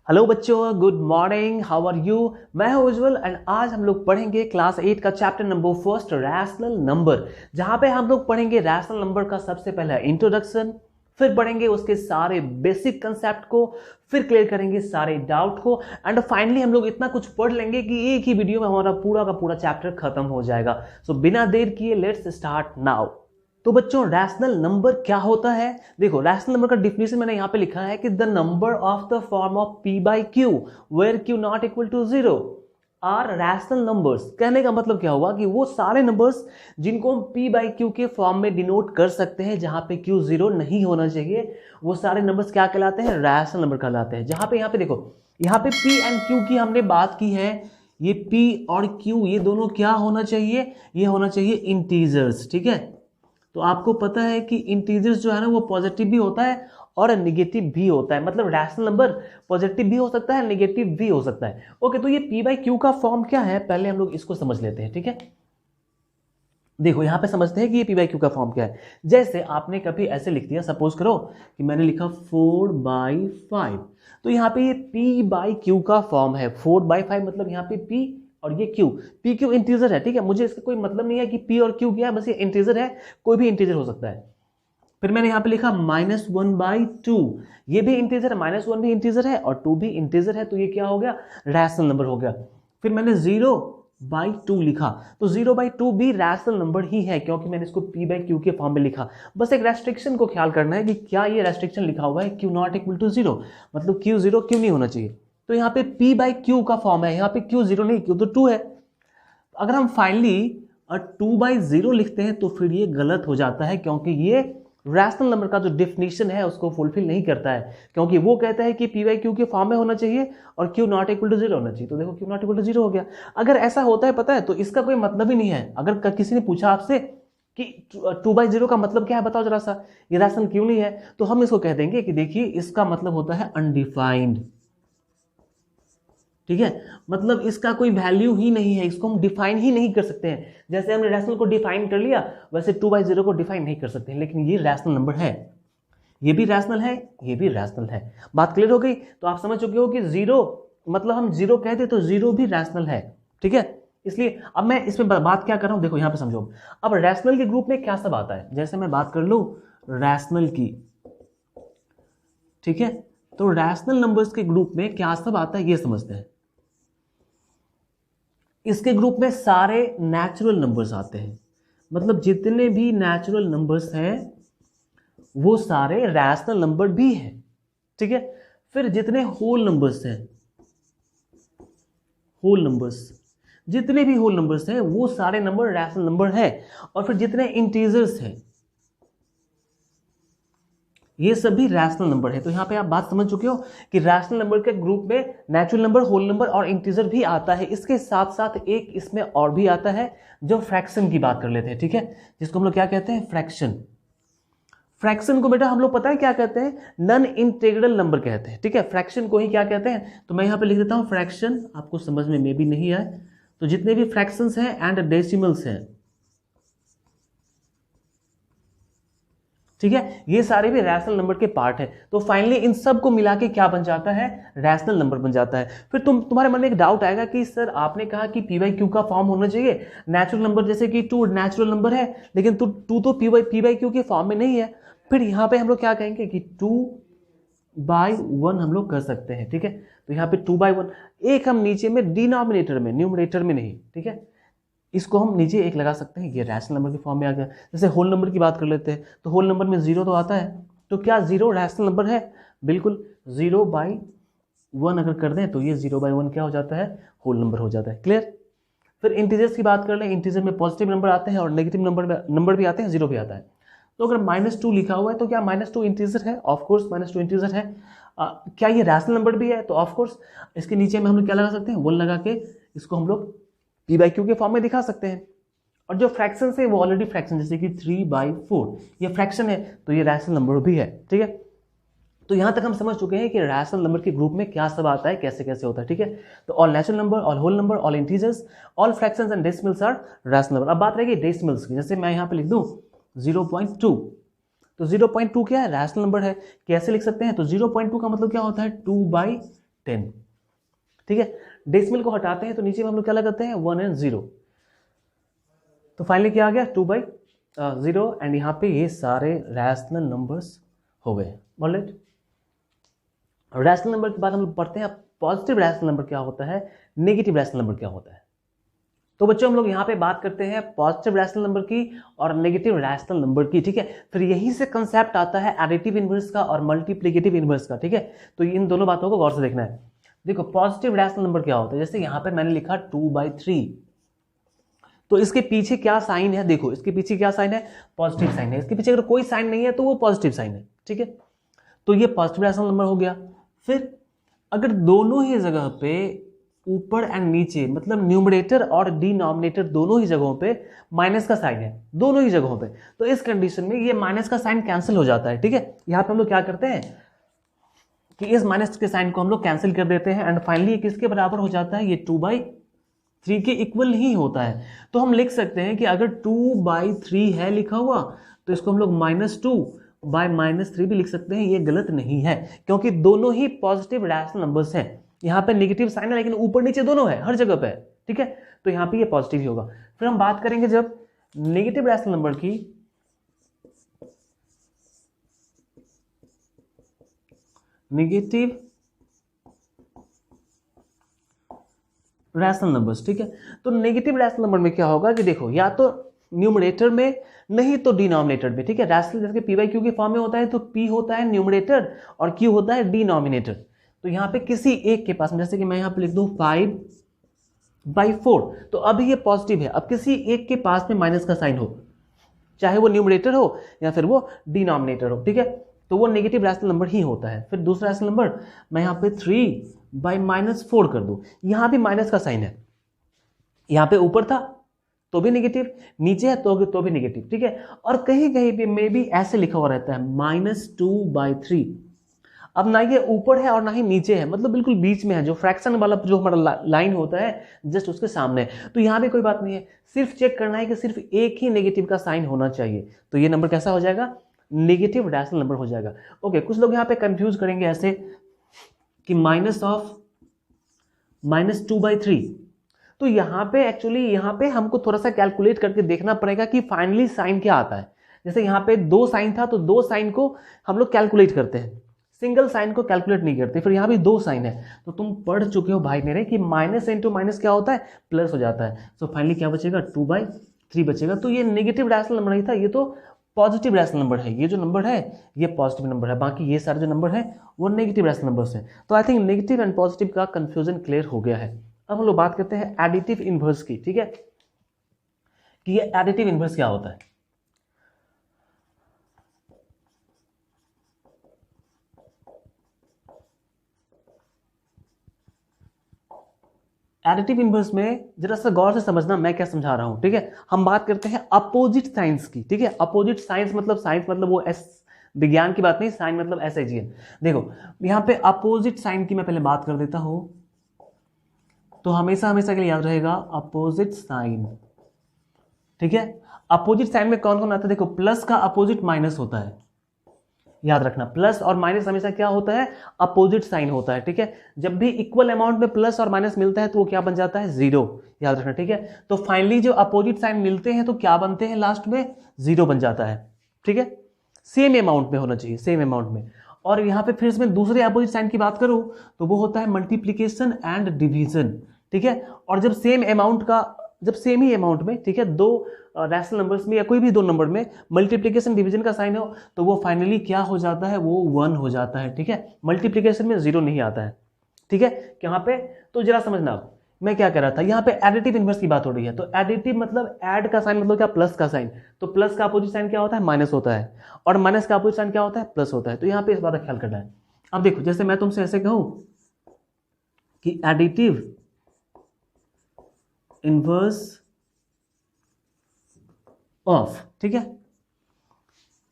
Hello बच्चों, good morning, how are you. मैं हूं उज्जवल एंड आज हम लोग पढ़ेंगे क्लास 8 का chapter number first, rational number. जहां पे हम लोग पढ़ेंगे रैशनल नंबर का सबसे पहला इंट्रोडक्शन, फिर पढ़ेंगे उसके सारे बेसिक कंसेप्ट को, फिर क्लियर करेंगे सारे डाउट को एंड फाइनली हम लोग इतना कुछ पढ़ लेंगे कि एक ही वीडियो में हमारा पूरा का पूरा चैप्टर खत्म हो जाएगा। सो बिना देर किए लेट्स स्टार्ट नाउ। तो बच्चों, रैशनल नंबर क्या होता है? देखो, रैशनल नंबर का डिफिनेशन मैंने यहां पे लिखा है कि the number of the form of p by q where q not equal to 0 are rational numbers. कहने का मतलब क्या हुआ कि वो सारे नंबर्स जिनको हम p बाई क्यू के फॉर्म में डिनोट कर सकते हैं, जहां पे q 0 नहीं होना चाहिए, वो सारे नंबर्स क्या कहलाते हैं? रैशनल नंबर कहलाते हैं। जहां पे यहाँ पे देखो, यहाँ पे p एंड q की हमने बात की है। ये p और q ये दोनों क्या होना चाहिए? ये होना चाहिए इंटीजर्स। ठीक है, तो आपको पता है कि इंटीजर्स जो है ना वो पॉजिटिव भी होता है और नेगेटिव भी होता है। मतलब रैशनल नंबर पॉजिटिव भी हो सकता है, नेगेटिव भी हो सकता है। ओके, तो ये p बाई क्यू का फॉर्म क्या है, पहले हम लोग इसको समझ लेते हैं। ठीक है, देखो यहां पे समझते हैं कि ये p बाई क्यू का फॉर्म क्या है। जैसे आपने कभी ऐसे लिख दिया, सपोज करो कि मैंने लिखा 4/5, तो यहाँ पे ये p बाई क्यू का फॉर्म है। 4/5 मतलब यहाँ पे p और ये q, p q इंटीजर है। ठीक है, मुझे इसका कोई मतलब नहीं है कि p और q क्या है, बस ये इंटीजर है, कोई भी इंटीजर हो सकता है। फिर मैंने यहाँ पे लिखा -1/2, ये भी इंटीजर है, -1 भी इंटीजर है और 2 भी इंटीजर है, तो ये क्या हो गया? रैशनल नंबर हो गया। फिर मैंने 0/2 लिखा, तो 0/2 भी रैशनल नंबर ही है, क्योंकि मैंने इसको p बाई क्यू के फॉर्म में लिखा। बस एक रेस्ट्रिक्शन को ख्याल करना है कि क्या ये रेस्ट्रिक्शन लिखा हुआ है q नॉट इक्वल टू 0, मतलब q 0 क्यों नहीं होना चाहिए। तो यहाँ पे p बाई क्यू का फॉर्म है, यहाँ पे q 0 नहीं, q तो 2 है। अगर हम फाइनली 2/0 लिखते हैं तो फिर ये गलत हो जाता है, क्योंकि ये रैशनल नंबर का जो डेफिनेशन है उसको फुलफिल नहीं करता है, क्योंकि वो कहता है कि p बाई क्यू के फॉर्म में होना चाहिए और q नॉट इक्वल टू 0 होना चाहिए। तो देखो q नॉट इक्वल टू 0 हो गया। अगर ऐसा होता है, पता है, तो इसका कोई मतलब ही नहीं है। अगर किसी ने पूछा आपसे कि 2/0 का मतलब क्या है, बताओ जरा सा, ये रैशनल क्यों नहीं है, तो हम इसको कह देंगे कि देखिए इसका मतलब होता है अनडिफाइंड। ठीक है, मतलब इसका कोई वैल्यू ही नहीं है, इसको हम डिफाइन ही नहीं कर सकते हैं। जैसे हमने रैशनल को डिफाइन कर लिया, वैसे 2/0 को डिफाइन नहीं कर सकते हैं, लेकिन ये रैशनल नंबर है, ये भी रैशनल है, ये भी रैशनल है। बात क्लियर हो गई? तो आप समझ चुके हो कि 0 मतलब हम 0 कहते तो 0 भी रैशनल है। ठीक है, इसलिए अब मैं इसमें बात क्या कर रहा हूं, देखो यहां पे समझो। अब रैशनल के ग्रुप में क्या सब आता है, जैसे मैं बात कर लूं रैशनल की। ठीक है, तो रैशनल नंबर्स के ग्रुप में क्या सब आता है ये समझते हैं। इसके ग्रुप में सारे नेचुरल नंबर्स आते हैं, मतलब जितने भी नेचुरल नंबर्स हैं वो सारे रैशनल नंबर भी हैं। ठीक है, फिर जितने होल नंबर्स हैं, होल नंबर्स, जितने भी होल नंबर्स हैं वो सारे नंबर रैशनल नंबर है। और फिर जितने इंटीजर्स हैं ये सभी रैशनल नंबर है। तो यहां पे आप बात समझ चुके हो कि रैशनल नंबर के ग्रुप में नेचुरल नंबर, होल नंबर और इंटीजर भी आता है। इसके साथ साथ एक इसमें और भी आता है जो फ्रैक्शन की बात कर लेते हैं। ठीक है, जिसको हम लोग क्या कहते हैं? फ्रैक्शन। फ्रैक्शन को बेटा हम लोग पता है क्या कहते हैं? नॉन इंटीग्रल नंबर कहते हैं। ठीक है, फ्रैक्शन को ही क्या कहते हैं? तो मैं यहां पे लिख देता हूं फ्रैक्शन, आपको समझ में भी नहीं आए तो जितने भी फ्रैक्शंस हैं एंड डेसिमल्स हैं, ठीक है, ये सारे भी रैशनल नंबर के पार्ट है। तो फाइनली इन सब को मिला के क्या बन जाता है? रैशनल नंबर बन जाता है। फिर तुम्हारे मन में एक डाउट आएगा कि सर आपने कहा कि p बाई क्यू का फॉर्म होना चाहिए नेचुरल नंबर, जैसे कि 2 नेचुरल नंबर है, लेकिन 2 तो p बाई क्यू के फॉर्म में नहीं है। फिर यहाँ पे हम लोग क्या कहेंगे कि 2/1 हम लोग कर सकते हैं। ठीक है, तो यहाँ पे 2/1, एक हम नीचे में डिनोमिनेटर में, न्यूमरेटर में नहीं। ठीक है, इसको हम नीचे एक लगा सकते हैं, ये रैशनल नंबर के फॉर्म में आ गया। जैसे होल नंबर की बात कर लेते हैं, तो होल नंबर में 0 तो आता है, तो क्या 0 रैशनल नंबर है? बिल्कुल। 0/1 अगर कर दें तो ये 0/1 क्या हो जाता है? होल नंबर हो जाता है। क्लियर? फिर इंटीजर्स की बात कर लें, इंटीजर में पॉजिटिव नंबर आते हैं और नेगेटिव नंबर भी आते हैं, 0 भी आता है। तो अगर -2 लिखा हुआ है तो क्या -2 इंटीजर है? ऑफकोर्स -2 इंटीजर है। क्या ये रैशनल नंबर भी है? तो ऑफकोर्स इसके नीचे में हम लोग क्या लगा सकते हैं? 1 लगा के इसको हम लोग p बाई क्यू के फॉर्म में दिखा सकते हैं। और जो फ्रैक्शन है वो ऑलरेडी फ्रैक्शन, जैसे कि 3/4 ये फ्रैक्शन है, तो ये रैशनल नंबर भी है। ठीक है, तो यहां तक हम समझ चुके हैं कि रैशनल नंबर के ग्रुप में क्या सब आता है, कैसे कैसे होता है। ठीक है, तो all natural number, all whole number, all integers, all fractions and decimals are rational number. अब बात रहेगी डेसिमल्स की, जैसे मैं यहां पे लिख दूं 0.2, तो 0.2 क्या है? रैशनल नंबर है। कैसे लिख सकते हैं? तो 0.2 का मतलब क्या होता है? 2/2 10। ठीक है, डेसिमल को हटाते हैं तो नीचे में हम लोग क्या लगाते हैं 1 एंड 0। तो फाइनली क्या आ गया 2/0 एंड यहाँ पे ये सारे रैशनल नंबर्स हो गए। ऑलराइट, रैशनल नंबर के बाद हम लोग पढ़ते हैं पॉजिटिव रैशनल नंबर क्या होता है, नेगेटिव रैशनल नंबर क्या होता है। तो बच्चों हम लोग यहाँ पे बात करते हैं पॉजिटिव रैशनल नंबर की और नेगेटिव रैशनल नंबर की। ठीक है, फिर यहीं से कंसेप्ट आता है एडिटिव इनवर्स का और मल्टीप्लिकेटिव इनवर्स का। ठीक है, तो इन दोनों बातों को गौर से देखना है। देखो पॉजिटिव रैशनल नंबर क्या होता है, जैसे यहाँ पे मैंने लिखा 2/3, तो इसके पीछे क्या साइन है, देखो इसके पीछे क्या साइन है, पॉजिटिव साइन है। इसके पीछे अगर कोई साइन नहीं है तो वो पॉजिटिव साइन है। ठीक है, तो ये पॉजिटिव रैशनल नंबर हो गया। फिर अगर दोनों ही जगह पे ऊपर एंड नीचे मतलब न्यूमरेटर और डिनोमिनेटर दोनों ही जगहों पे माइनस का साइन है, दोनों ही जगहों पे, तो इस कंडीशन में ये माइनस का साइन कैंसिल हो जाता है। ठीक है, यहां पे हम लोग क्या करते हैं कि इस माइनस के साइन को हम लोग कैंसिल कर देते हैं एंड फाइनली ये किसके बराबर हो जाता है, ये 2/3 के इक्वल ही होता है। तो हम लिख सकते हैं कि अगर 2/3 है लिखा हुआ तो इसको हम लोग -2/-3 भी लिख सकते हैं। ये गलत नहीं है क्योंकि दोनों ही पॉजिटिव रैशनल नंबर्स हैं। यहाँ पे नेगेटिव साइन है लेकिन ऊपर नीचे दोनों है, हर जगह पे। ठीक है, तो यहाँ पे ये पॉजिटिव ही होगा। फिर हम बात करेंगे जब नेगेटिव रैशनल नंबर की, नेगेटिव रैशनल नंबर्स। ठीक है, तो नेगेटिव रैशनल नंबर में क्या होगा कि देखो या तो न्यूमरेटर में नहीं तो डिनोमिनेटर में। ठीक है, रैशनल जैसे पी बाई क्यू के फॉर्म में होता है तो पी होता है न्यूमरेटर और क्यू होता है डिनोमिनेटर। तो यहाँ पे किसी एक के पास, जैसे कि मैं यहाँ पे लिख दूं 5/4, तो अभी ये पॉजिटिव है। अब किसी एक के पास में माइनस का साइन हो, चाहे वो न्यूमरेटर हो या फिर वो डिनोमिनेटर हो। ठीक है, तो वो नेगेटिव रैशनल नंबर ही होता है। फिर दूसरा रैशनल नंबर मैं यहाँ पे 3/-4 कर दूं, यहाँ भी माइनस का साइन है। यहाँ पे ऊपर था तो भी नेगेटिव, नीचे है तो भी नेगेटिव। ठीक है, और कहीं कहीं पे मे भी ऐसे लिखा हुआ रहता है -2/3। अब ना ये ऊपर है और ना ही नीचे है, मतलब बिल्कुल बीच में है, जो फ्रैक्शन वाला जो हमारा लाइन होता है जस्ट उसके सामने। तो यहाँ भी कोई बात नहीं है, सिर्फ चेक करना है कि सिर्फ एक ही नेगेटिव का साइन होना चाहिए। तो ये नंबर कैसा हो जाएगा, नेगेटिव रैशनल नंबर हो जाएगा। ओके, कुछ लोग यहाँ पे कंफ्यूज करेंगे ऐसे कि -2/3, तो यहाँ पे एक्चुअली यहाँ पे हमको थोड़ा सा कैलकुलेट करके देखना पड़ेगा कि फाइनली साइन क्या आता है। जैसे यहाँ पे 2 साइन था तो 2 साइन को हम लोग कैलकुलेट करते हैं, सिंगल साइन को कैलकुलेट नहीं करते। फिर यहाँ भी 2 साइन है, तो तुम पढ़ चुके हो भाई मेरे कि माइनस इंटू माइनस क्या होता है, प्लस हो जाता है। सो फाइनली क्या बचेगा, 2/3 बचेगा। तो ये नेगेटिव रैशनल नंबर नहीं था, ये तो पॉजिटिव रैशनल नंबर है। ये जो नंबर है ये पॉजिटिव नंबर है, बाकी ये सारे जो नंबर है वो नेगेटिव रैशनल नंबर्स है। तो I think negative and positive का कंफ्यूजन क्लियर हो गया है। अब हम लोग बात करते हैं एडिटिव इनवर्स की। ठीक है, कि ये एडिटिव इनवर्स क्या होता है। एडिटिव इनवर्स में जरा सा गौर से समझना मैं क्या समझा रहा हूं। ठीक है, हम बात करते हैं अपोजिट साइंस की। ठीक है, अपोजिट साइंस मतलब वो एस विज्ञान की बात नहीं, साइन मतलब SIGN। देखो यहां पे अपोजिट साइन की मैं पहले बात कर देता हूं, तो हमेशा हमेशा के लिए याद रहेगा अपोजिट साइन। ठीक है, अपोजिट साइन में कौन कौन आता है, देखो प्लस का अपोजिट माइनस होता है, याद रखना। प्लस और माइनस हमेशा क्या होता है, अपोजिट साइन होता है। ठीक है, जब भी इक्वल अमाउंट में प्लस और माइनस मिलता है तो वो क्या बन जाता है, 0, याद रखना। ठीक है, तो फाइनली जो अपोजिट साइन मिलते हैं तो क्या बनते हैं, लास्ट में 0 बन जाता है। ठीक है, सेम अमाउंट में होना चाहिए, सेम अमाउंट में। और यहाँ पे फिर इसमें दूसरे अपोजिट साइन की बात करूं तो वो होता है मल्टीप्लीकेशन एंड डिवीजन। ठीक है, और जब सेम अमाउंट का, जब सेम ही अमाउंट में, ठीक है, 2 रैशनल नंबर्स में या कोई भी 2 नंबर में मल्टीप्लिकेशन डिवीजन का साइन हो तो वो फाइनली क्या हो जाता है, वो 1 हो जाता है। ठीक है, मल्टीप्लिकेशन में 0 नहीं आता है। ठीक है, यहाँ पे तो जरा समझना मैं क्या कह रहा था, यहाँ पे एडिटिव इनवर्स की बात हो रही है। तो एडिटिव मतलब ऐड का साइन मतलब क्या, प्लस का साइन। तो प्लस का अपोजिट साइन क्या होता है, माइनस होता है, और माइनस का अपोजिट साइन क्या होता है, प्लस होता है। तो यहाँ पे इस बात का ख्याल करना है। अब देखो जैसे मैं तुमसे ऐसे कहूं कि एडिटिव इनवर्स ऑफ, ठीक है,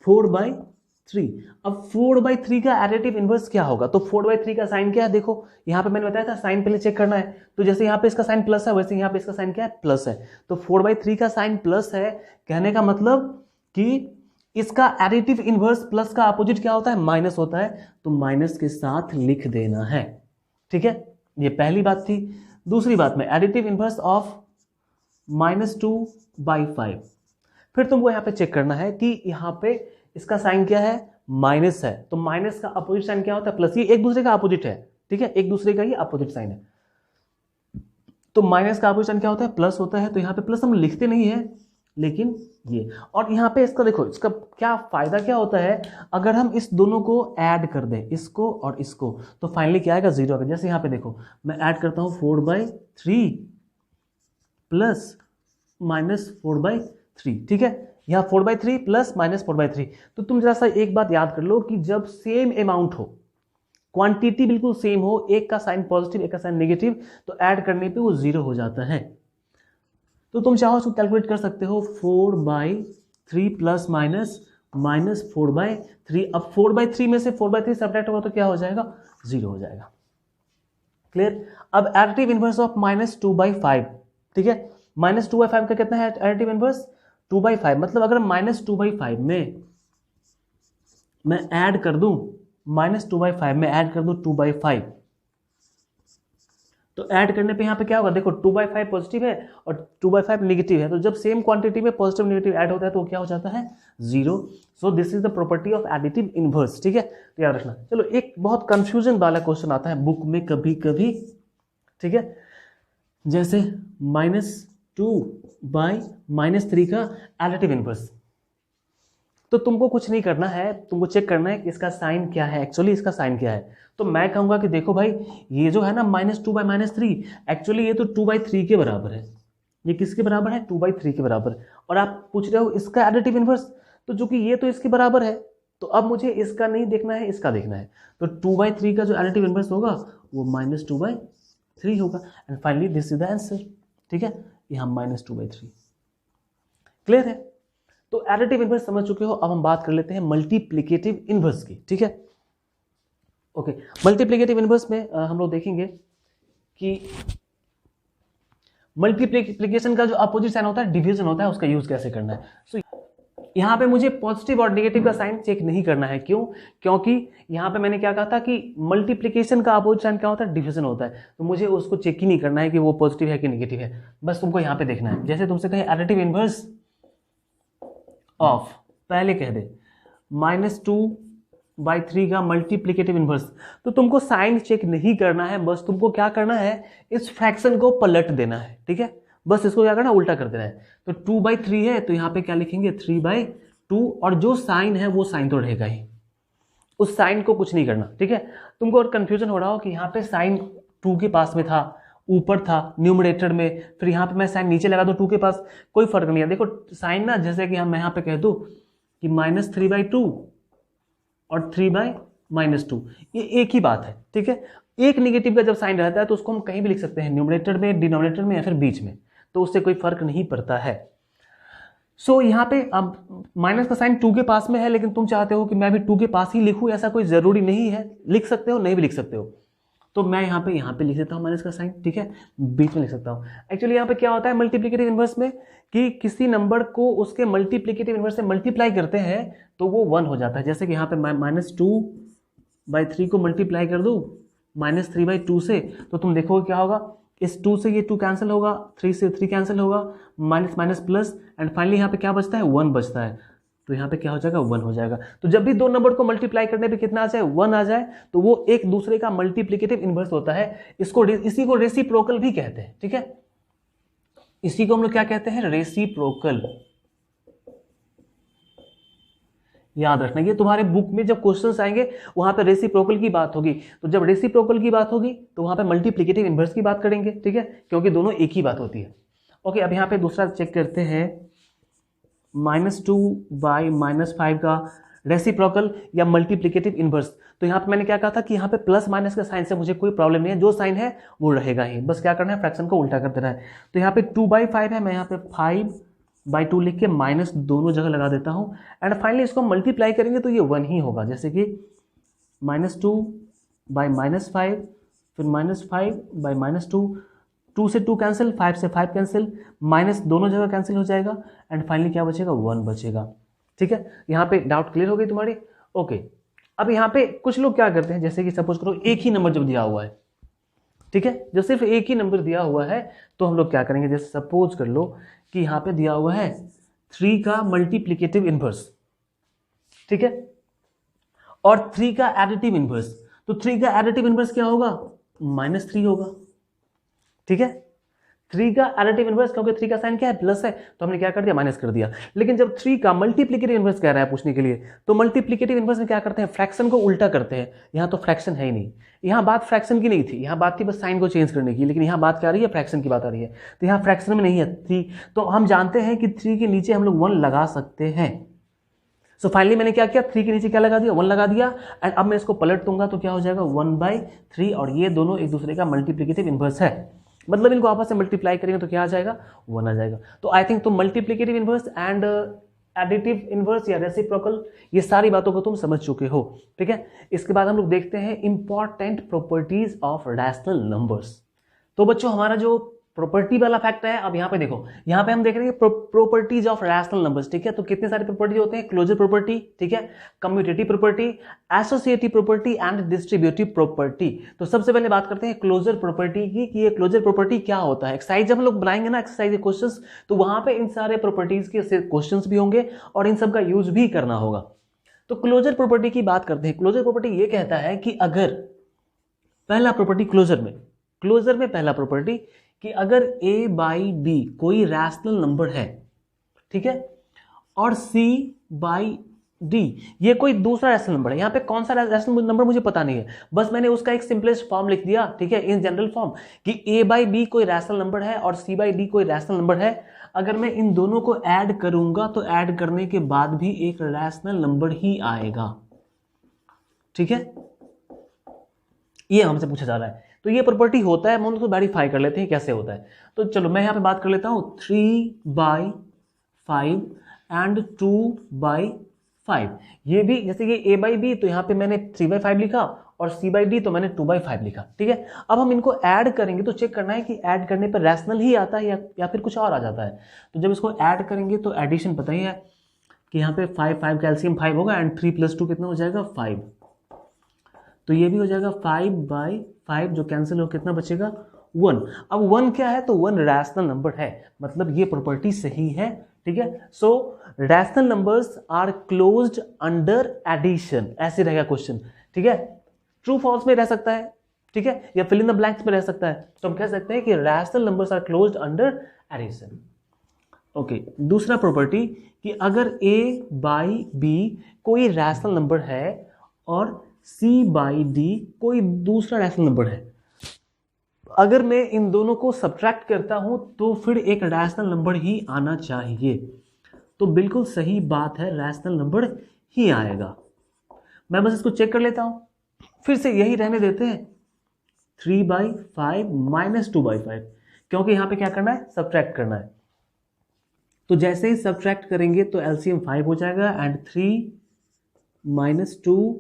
4/3। अब 4/3 का एडिटिव इनवर्स क्या होगा, तो 4/3 का साइन क्या है, देखो यहां पे मैंने बताया था साइन पहले चेक करना है। तो जैसे यहां पे इसका साइन प्लस है वैसे यहां पे इसका साइन क्या है, प्लस है। तो 4/3 का साइन प्लस है, कहने का मतलब कि इसका एडिटिव इनवर्स प्लस का अपोजिट क्या होता है, माइनस होता है। तो माइनस के साथ लिख देना है। ठीक है, ये पहली बात थी। दूसरी बात में एडिटिव इनवर्स ऑफ -2/5। फिर तुमको यहाँ पे चेक करना है कि यहाँ पे इसका साइन क्या है, माइनस है, तो माइनस का अपोजिट साइन क्या होता है, प्लस। ये एक दूसरे का अपोजिट है, ठीक है, एक दूसरे का ही अपोजिट साइन है। तो माइनस का अपोजिट साइन क्या होता है, प्लस होता है। तो यहाँ पे प्लस हम लिखते नहीं है, लेकिन ये, और यहाँ पे इसका देखो, इसका क्या फायदा क्या होता है, अगर हम इस दोनों को ऐड कर दें, इसको और इसको, तो फाइनली क्या आएगा, 0 आएगा। जैसे यहाँ पे देखो, मैं ऐड करता हूँ 4/3 प्लस -4/3, ठीक है, यहाँ 4/3 प्लस -4/3। तो तुम जरा सा एक बात याद कर लो कि जब सेम अमाउंट हो, क्वांटिटी बिल्कुल सेम हो, एक का साइन पॉजिटिव एक का साइन नेगेटिव, तो ऐड करने पे वो 0 हो जाता है। तो तुम चाहो उसको कैलकुलेट कर सकते हो, 4/3 प्लस -4/3। अब 4/3 में से 4/3 सब्ट्रैक्ट होगा तो क्या हो जाएगा, 0 हो जाएगा। क्लियर। अब एडिटिव इनवर्स ऑफ -2/5, ठीक है, -2/5 का कितना है एडिटिव इनवर्स, 2/5। मतलब अगर -2/5 में मैं ऐड कर दूं, -2/5 में ऐड कर दूं 2/5, तो ऐड करने पे यहाँ पे क्या होगा, देखो 2/5 पॉजिटिव है और 2/5 नेगेटिव है, तो जब सेम क्वांटिटी में पॉजिटिव नेगेटिव ऐड होता है तो क्या हो जाता है, 0। So this is the property of additive inverse, ठीक है, तो याद रखना। चलो एक बहुत कंफ्यूजन वाला क्वेश्चन आता है बुक में कभी कभी, ठीक है, जैसे -2/-3 का एडिटिव इनवर्स। तो तुमको कुछ नहीं करना है, तुमको चेक करना है कि इसका साइन क्या है, एक्चुअली इसका साइन क्या है। तो मैं कहूंगा कि देखो भाई, ये जो है ना -2/-3, एक्चुअली ये तो 2/3 के बराबर है। ये किसके बराबर है, 2/3 के बराबर। और आप पूछ रहे हो इसका एडिटिव इनवर्स, तो जो कि ये तो इसके बराबर है, तो अब मुझे इसका नहीं देखना है, इसका देखना है। तो 2/3 का जो एडिटिव इनवर्स होगा वो -2/3 होगा। And finally this is the answer, ठीक है, यहाँ -2/3। क्लियर है। तो एडिटिव इनवर्स समझ चुके हो। अब हम बात कर लेते हैं मल्टीप्लिकेटिव इनवर्स की, ठीक है। ओके, मल्टीप्लिकेटिव इनवर्स में हम लोग देखेंगे कि मल्टीप्लिकेशन का जो अपोजिट साइन होता है, डिवीजन होता है, उसका यूज कैसे करना है। सो यहाँ पे मुझे पॉजिटिव और नेगेटिव का साइन चेक नहीं करना है। क्यों, क्योंकि यहाँ पे मैंने क्या कहा था कि मल्टीप्लिकेशन का अपोजिट साइन क्या होता है, डिवीजन होता है। तो मुझे उसको चेक ही नहीं करना है कि वो पॉजिटिव है कि नेगेटिव है, बस तुमको यहाँ पे देखना है। जैसे तुमसे कहे एडिटिव इनवर्स ऑफ, पहले कह दे -2/3 का मल्टीप्लिकेटिव इनवर्स, तो तुमको साइन चेक नहीं करना है, बस तुमको क्या करना है, इस फ्रैक्शन को पलट देना है, ठीक है, बस इसको क्या करना है, उल्टा कर देना है। तो 2/3 है तो यहाँ पे क्या लिखेंगे, 3/2, और जो साइन है वो साइन तो रहेगा ही, उस साइन को कुछ नहीं करना, ठीक है। तुमको और कंफ्यूजन हो रहा हो कि यहाँ पे साइन 2 के पास में था, ऊपर था न्यूमरेटर में, फिर यहाँ पे मैं साइन नीचे लगा दूं 2 के पास, कोई फर्क नहीं है। देखो साइन ना, जैसे कि मैं यहाँ पे कह दूं कि -3/2 और 3/-2, ये एक ही बात है, ठीक है। एक नेगेटिव का जब साइन रहता है तो उसको हम कहीं भी लिख सकते हैं, न्यूमरेटर में, डिनोमिनेटर में, या फिर बीच में, तो उससे कोई फर्क नहीं पड़ता है। सो यहाँ पे अब माइनस का साइन 2 के पास में है, लेकिन तुम चाहते हो कि मैं भी 2 के पास ही लिखूं, ऐसा कोई जरूरी नहीं है, लिख सकते हो, नहीं भी लिख सकते हो। तो मैं यहाँ पे लिख देता हूँ माइनस का साइन, ठीक है, बीच में लिख सकता हूँ। एक्चुअली यहाँ पे क्या होता है मल्टीप्लिकेटिव इनवर्स में, कि किसी नंबर को उसके मल्टीप्लिकेटिव इनवर्स से मल्टीप्लाई करते हैं तो वो 1 हो जाता है। जैसे कि यहाँ पे मैं -2/3 को मल्टीप्लाई कर दूँ -3/2 से, तो तुम देखोगे क्या होगा, इस 2 से ये 2 कैंसिल होगा, 3 से 3 कैंसिल होगा, minus minus plus, and finally यहाँ पे क्या बचता है, 1 बचता है। तो यहाँ पे क्या हो जाएगा, 1 हो जाएगा। तो जब भी दो नंबर को मल्टीप्लाई करने पे कितना आ जाए, 1 आ जाए, तो वो एक दूसरे का मल्टीप्लिकेटिव इनवर्स होता है। इसी को रेसिप्रोकल भी कहते हैं, ठीक है, इसी को हम लोग क्या कहते हैं, रेसिप्रोकल। याद रखना, ये तुम्हारे बुक में जब क्वेश्चंस आएंगे वहां पे रेसिप्रोकल की बात होगी, तो जब रेसिप्रोकल की बात होगी तो वहां पे मल्टीप्लिकेटिव इनवर्स की बात करेंगे, ठीक है, क्योंकि दोनों एक ही बात होती है। ओके, अब यहाँ पे दूसरा चेक करते हैं, -2/-5 का रेसिप्रोकल या मल्टीप्लिकेटिव इनवर्स। तो यहाँ पे मैंने क्या कहा था कि यहाँ पे प्लस माइनस का साइन से मुझे कोई प्रॉब्लम नहीं है, जो साइन है वो रहेगा ही, बस क्या करना है, फ्रैक्शन को उल्टा कर देना है। तो यहाँ पे 2/5 है, मैं यहाँ पे 5/2 लिख के माइनस दोनों जगह लगा देता हूँ, एंड फाइनली इसको मल्टीप्लाई करेंगे तो ये 1 ही होगा। जैसे कि -2/-5, फिर -5/-2, 2 से 2 कैंसिल, 5 से 5 कैंसिल, माइनस दोनों जगह कैंसिल हो जाएगा, एंड फाइनली क्या बचेगा, 1 बचेगा, ठीक है। यहाँ पे डाउट क्लियर हो गई तुम्हारी। ओके, अब यहाँ पे कुछ लोग क्या करते हैं, जैसे कि सपोज करो एक ही नंबर जब दिया हुआ है, ठीक है, जो सिर्फ एक ही नंबर दिया हुआ है तो हम लोग क्या करेंगे, जैसे सपोज कर लो कि यहाँ पे दिया हुआ है 3 का मल्टीप्लिकेटिव इनवर्स, ठीक है, और 3 का एडिटिव इनवर्स। तो 3 का एडिटिव इनवर्स क्या होगा, -3 होगा, ठीक है। 3 का एडिटिव इनवर्स, क्योंकि 3 का साइन क्या है, प्लस है, तो हमने क्या कर दिया, माइनस कर दिया। लेकिन जब 3 का मल्टीप्लिकेटिव इनवर्स कह रहा है पूछने के लिए, तो मल्टीप्लिकेटिव इनवर्स में क्या करते हैं, फ्रैक्शन को उल्टा करते हैं। यहाँ तो फ्रैक्शन है ही नहीं, यहाँ बात फ्रैक्शन की नहीं थी, यहाँ बात थी बस साइन को चेंज करने की, लेकिन यहाँ बात क्या आ रही है, फ्रैक्शन की बात आ रही है। तो यहाँ फ्रैक्शन में नहीं है 3, तो हम जानते हैं कि 3 के नीचे हम लोग 1 लगा सकते हैं। सो फाइनली मैंने क्या किया, 3 के नीचे क्या लगा दिया, 1 लगा दिया। एंड अब मैं इसको पलट दूंगा तो क्या हो जाएगा, 1/3, और ये दोनों एक दूसरे का मल्टीप्लिकेटिव इनवर्स है, मतलब इनको आपस में मल्टीप्लाई करेंगे तो क्या आ जाएगा, 1 आ जाएगा। तो आई थिंक तुम multiplicative inverse and additive inverse या रेसिप्रोकल, ये सारी बातों को तुम समझ चुके हो, ठीक है। इसके बाद हम लोग देखते हैं important properties of rational numbers. तो बच्चों हमारा जो प्रॉपर्टी वाला फैक्ट है, अब यहाँ पे देखो, यहाँ पे हम देख रहे हैं प्रॉपर्टीज ऑफ रैशनल नंबर्स, ठीक है। तो कितने सारे प्रॉपर्टी होते हैं, क्लोजर प्रॉपर्टी, ठीक है, commutative property, associative property and distributive property. तो सबसे पहले बात करते हैं क्लोजर प्रॉपर्टी की, कि ये क्लोजर प्रॉपर्टी क्या होता है। एक्सरसाइज जब हम लोग बनाएंगे ना, एक्सरसाइज क्वेश्चंस, तो वहां पे इन सारे प्रॉपर्टीज के क्वेश्चंस भी होंगे और इन सब का यूज भी करना होगा। तो क्लोजर प्रॉपर्टी की बात करते हैं। क्लोजर प्रॉपर्टी ये कहता है कि अगर पहला प्रॉपर्टी क्लोजर में पहला प्रॉपर्टी कि अगर a/b कोई रैशनल नंबर है, ठीक है, और c/d ये कोई दूसरा रैशनल नंबर है। यहाँ पे कौन सा रैशनल नंबर मुझे पता नहीं है, बस मैंने उसका एक सिंपलेस्ट फॉर्म लिख दिया, ठीक है, इन जनरल फॉर्म, कि a/b कोई रैशनल नंबर है और c/d कोई रैशनल नंबर है। अगर मैं इन दोनों को ऐड करूंगा तो ऐड करने के बाद भी एक रैशनल नंबर ही आएगा, ठीक है, ये हमसे पूछा जा रहा है। तो ये प्रॉपर्टी होता है, हम उसको वेरीफाई कर लेते हैं कैसे होता है। तो चलो मैं यहाँ पे बात कर लेता हूँ 3/5 एंड 2/5। ये भी जैसे ये a/b, तो यहाँ पे मैंने 3/5 लिखा और c/d तो मैंने 2/5 लिखा, ठीक है। अब हम इनको ऐड करेंगे तो चेक करना है कि ऐड करने पर रैशनल ही आता है या फिर कुछ और आ जाता है। तो जब इसको ऐड करेंगे तो एडिशन पता ही है कि यहाँ पे 5 कैल्शियम 5 होगा एंड 3 + 2 कितना हो जाएगा, 5। तो ये भी हो जाएगा 5/5, जो कैंसिल हो कितना बचेगा, 1। अब 1 क्या है, तो 1 रैशनल नंबर है, मतलब ये प्रॉपर्टी सही है, ठीक है। So rational numbers are closed under addition, ऐसे रहेगा क्वेश्चन, ठीक है। ट्रू फॉल्स में रह सकता है, ठीक है, या फिल इन द ब्लैंक्स में रह सकता है। तो हम कह सकते हैं कि rational numbers are closed under addition. Okay, दूसरा प्रॉपर्टी कि अगर a/b कोई रैशनल नंबर है और c/d कोई दूसरा रैशनल नंबर है, अगर मैं इन दोनों को सब्ट्रैक्ट करता हूं तो फिर एक रैशनल नंबर ही आना चाहिए। तो बिल्कुल सही बात है, रैशनल नंबर ही आएगा। मैं बस इसको चेक कर लेता हूं, फिर से यही रहने देते हैं, 3/5 - 2/5, क्योंकि यहां पे क्या करना है, सब्ट्रैक्ट करना है। तो जैसे ही सब्ट्रैक्ट करेंगे तो एलसीएम 5 हो जाएगा एंड 3 - 2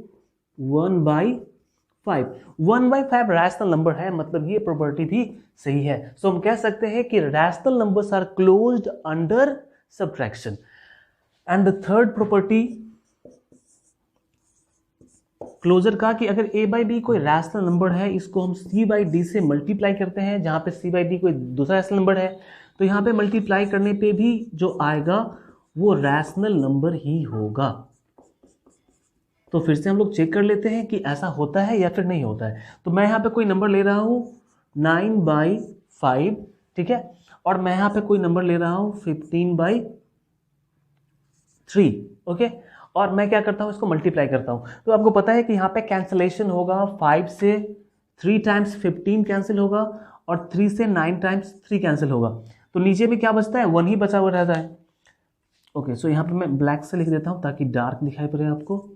1/5। 1/5 रैशनल नंबर है, मतलब ये प्रॉपर्टी भी सही है। सो हम कह सकते हैं कि rational numbers are closed under subtraction. And the third property closure का, कि अगर a/b कोई रैशनल नंबर है, इसको हम c/d से मल्टीप्लाई करते हैं, जहां पे c/d कोई दूसरा रैशनल नंबर है, तो यहां पे मल्टीप्लाई करने पे भी जो आएगा वो रैशनल नंबर ही होगा। तो फिर से हम लोग चेक कर लेते हैं कि ऐसा होता है या फिर नहीं होता है। तो मैं यहाँ पे कोई नंबर ले रहा हूँ 9/5, ठीक है, और मैं यहाँ पे कोई नंबर ले रहा हूँ 15/3, ओके, और मैं क्या करता हूँ, इसको मल्टीप्लाई करता हूँ। तो आपको पता है कि यहाँ पे कैंसिलेशन होगा, 5 से 3 टाइम्स 15 कैंसिल होगा और 3 से 9 टाइम्स 3 कैंसिल होगा। तो नीचे में क्या बचता है, 1 ही बचा हुआ रहता है। ओके, सो यहाँ पे मैं ब्लैक से लिख देता हूँ ताकि डार्क दिखाई पड़े आपको।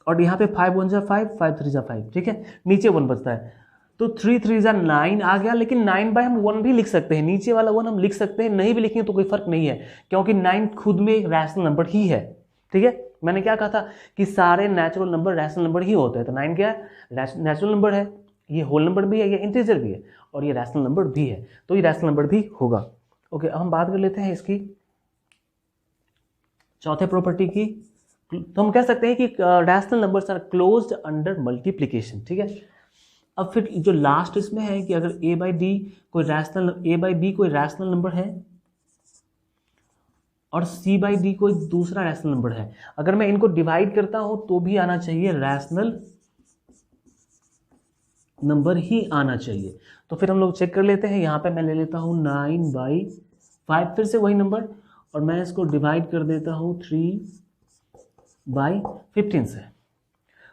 और यहाँ पे 5 × 1 = 5, 5 × 3 = 5, ठीक है, नीचे 1 बचता है। तो 3 × 3 = 9 आ गया, लेकिन 9 हम 1 भी लिख सकते हैं, नीचे वाला 1 हम लिख सकते हैं, नहीं भी लिखेंगे तो कोई फर्क नहीं है, क्योंकि 9 खुद में एक रैशनल नंबर ही है, ठीक है। मैंने क्या कहा था कि सारे नेचुरल नंबर रैशनल नंबर ही होते हैं, तो 9 क्या है, नेचुरल नंबर है, ये होल नंबर भी है, ये इंटीजर भी है और ये रैशनल नंबर भी है, तो ये रैशनल नंबर भी होगा। ओके, अब हम बात कर लेते हैं इसकी चौथे प्रॉपर्टी की। तो हम कह सकते हैं कि rational numbers are closed under multiplication, ठीक है। अब फिर जो लास्ट इसमें है कि अगर a बाई डी कोई रैशनल, a बाई बी कोई रैशनल नंबर है और c बाई डी कोई दूसरा रैशनल नंबर है, अगर मैं इनको डिवाइड करता हूं तो भी आना चाहिए रैशनल नंबर ही आना चाहिए। तो फिर हम लोग चेक कर लेते हैं। यहाँ पे मैं ले लेता हूँ 9/5, फिर से वही नंबर, और मैं इसको डिवाइड कर देता हूँ 3/15 से।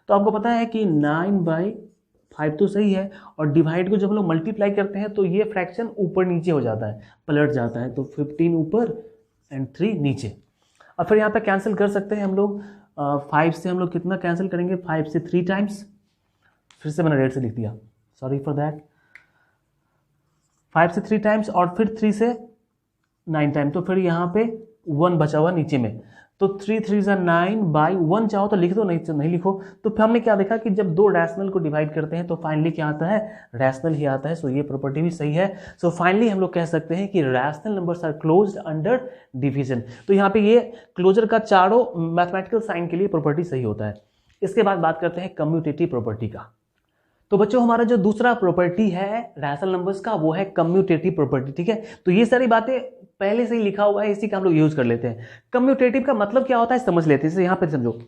तो आपको पता है कि 9/5 तो सही है, और डिवाइड को जब हम लोग मल्टीप्लाई करते हैं तो ये फ्रैक्शन ऊपर नीचे हो जाता है, पलट जाता है। तो 15 ऊपर एंड 3 नीचे। और फिर यहाँ पे कैंसिल कर सकते हैं हम लोग। 5 से हम लोग कितना कैंसिल करेंगे, 5 से 3 टाइम्स, फिर से मैंने रेड से लिख दिया, सॉरी फॉर दैट। 5 से 3 टाइम्स और फिर 3 से 9 टाइम, तो फिर यहाँ पे 1 बचा हुआ नीचे में। तो 3 3 9/1 चाहो तो लिख दो, नहीं तो नहीं लिखो। तो फिर हमने क्या देखा कि जब दो रैशनल को डिवाइड करते हैं तो फाइनली क्या आता है, रैशनल ही आता है। सो ये प्रॉपर्टी भी सही है। सो फाइनली हम लोग कह सकते हैं कि rational numbers are closed under division. तो यहाँ पे ये क्लोजर का चारों मैथमेटिकल साइन के लिए प्रॉपर्टी सही होता है। इसके बाद बात करते हैं कम्यूटेटिव प्रॉपर्टी का। तो बच्चों हमारा जो दूसरा प्रॉपर्टी है रैशनल नंबर्स का वो है कम्यूटेटिव प्रॉपर्टी, ठीक है। तो ये सारी बातें पहले से ही लिखा हुआ है, इसी का हम लोग यूज कर लेते हैं। कम्यूटेटिव का मतलब क्या होता है समझ लेते हैं। जैसे यहाँ पे समझो,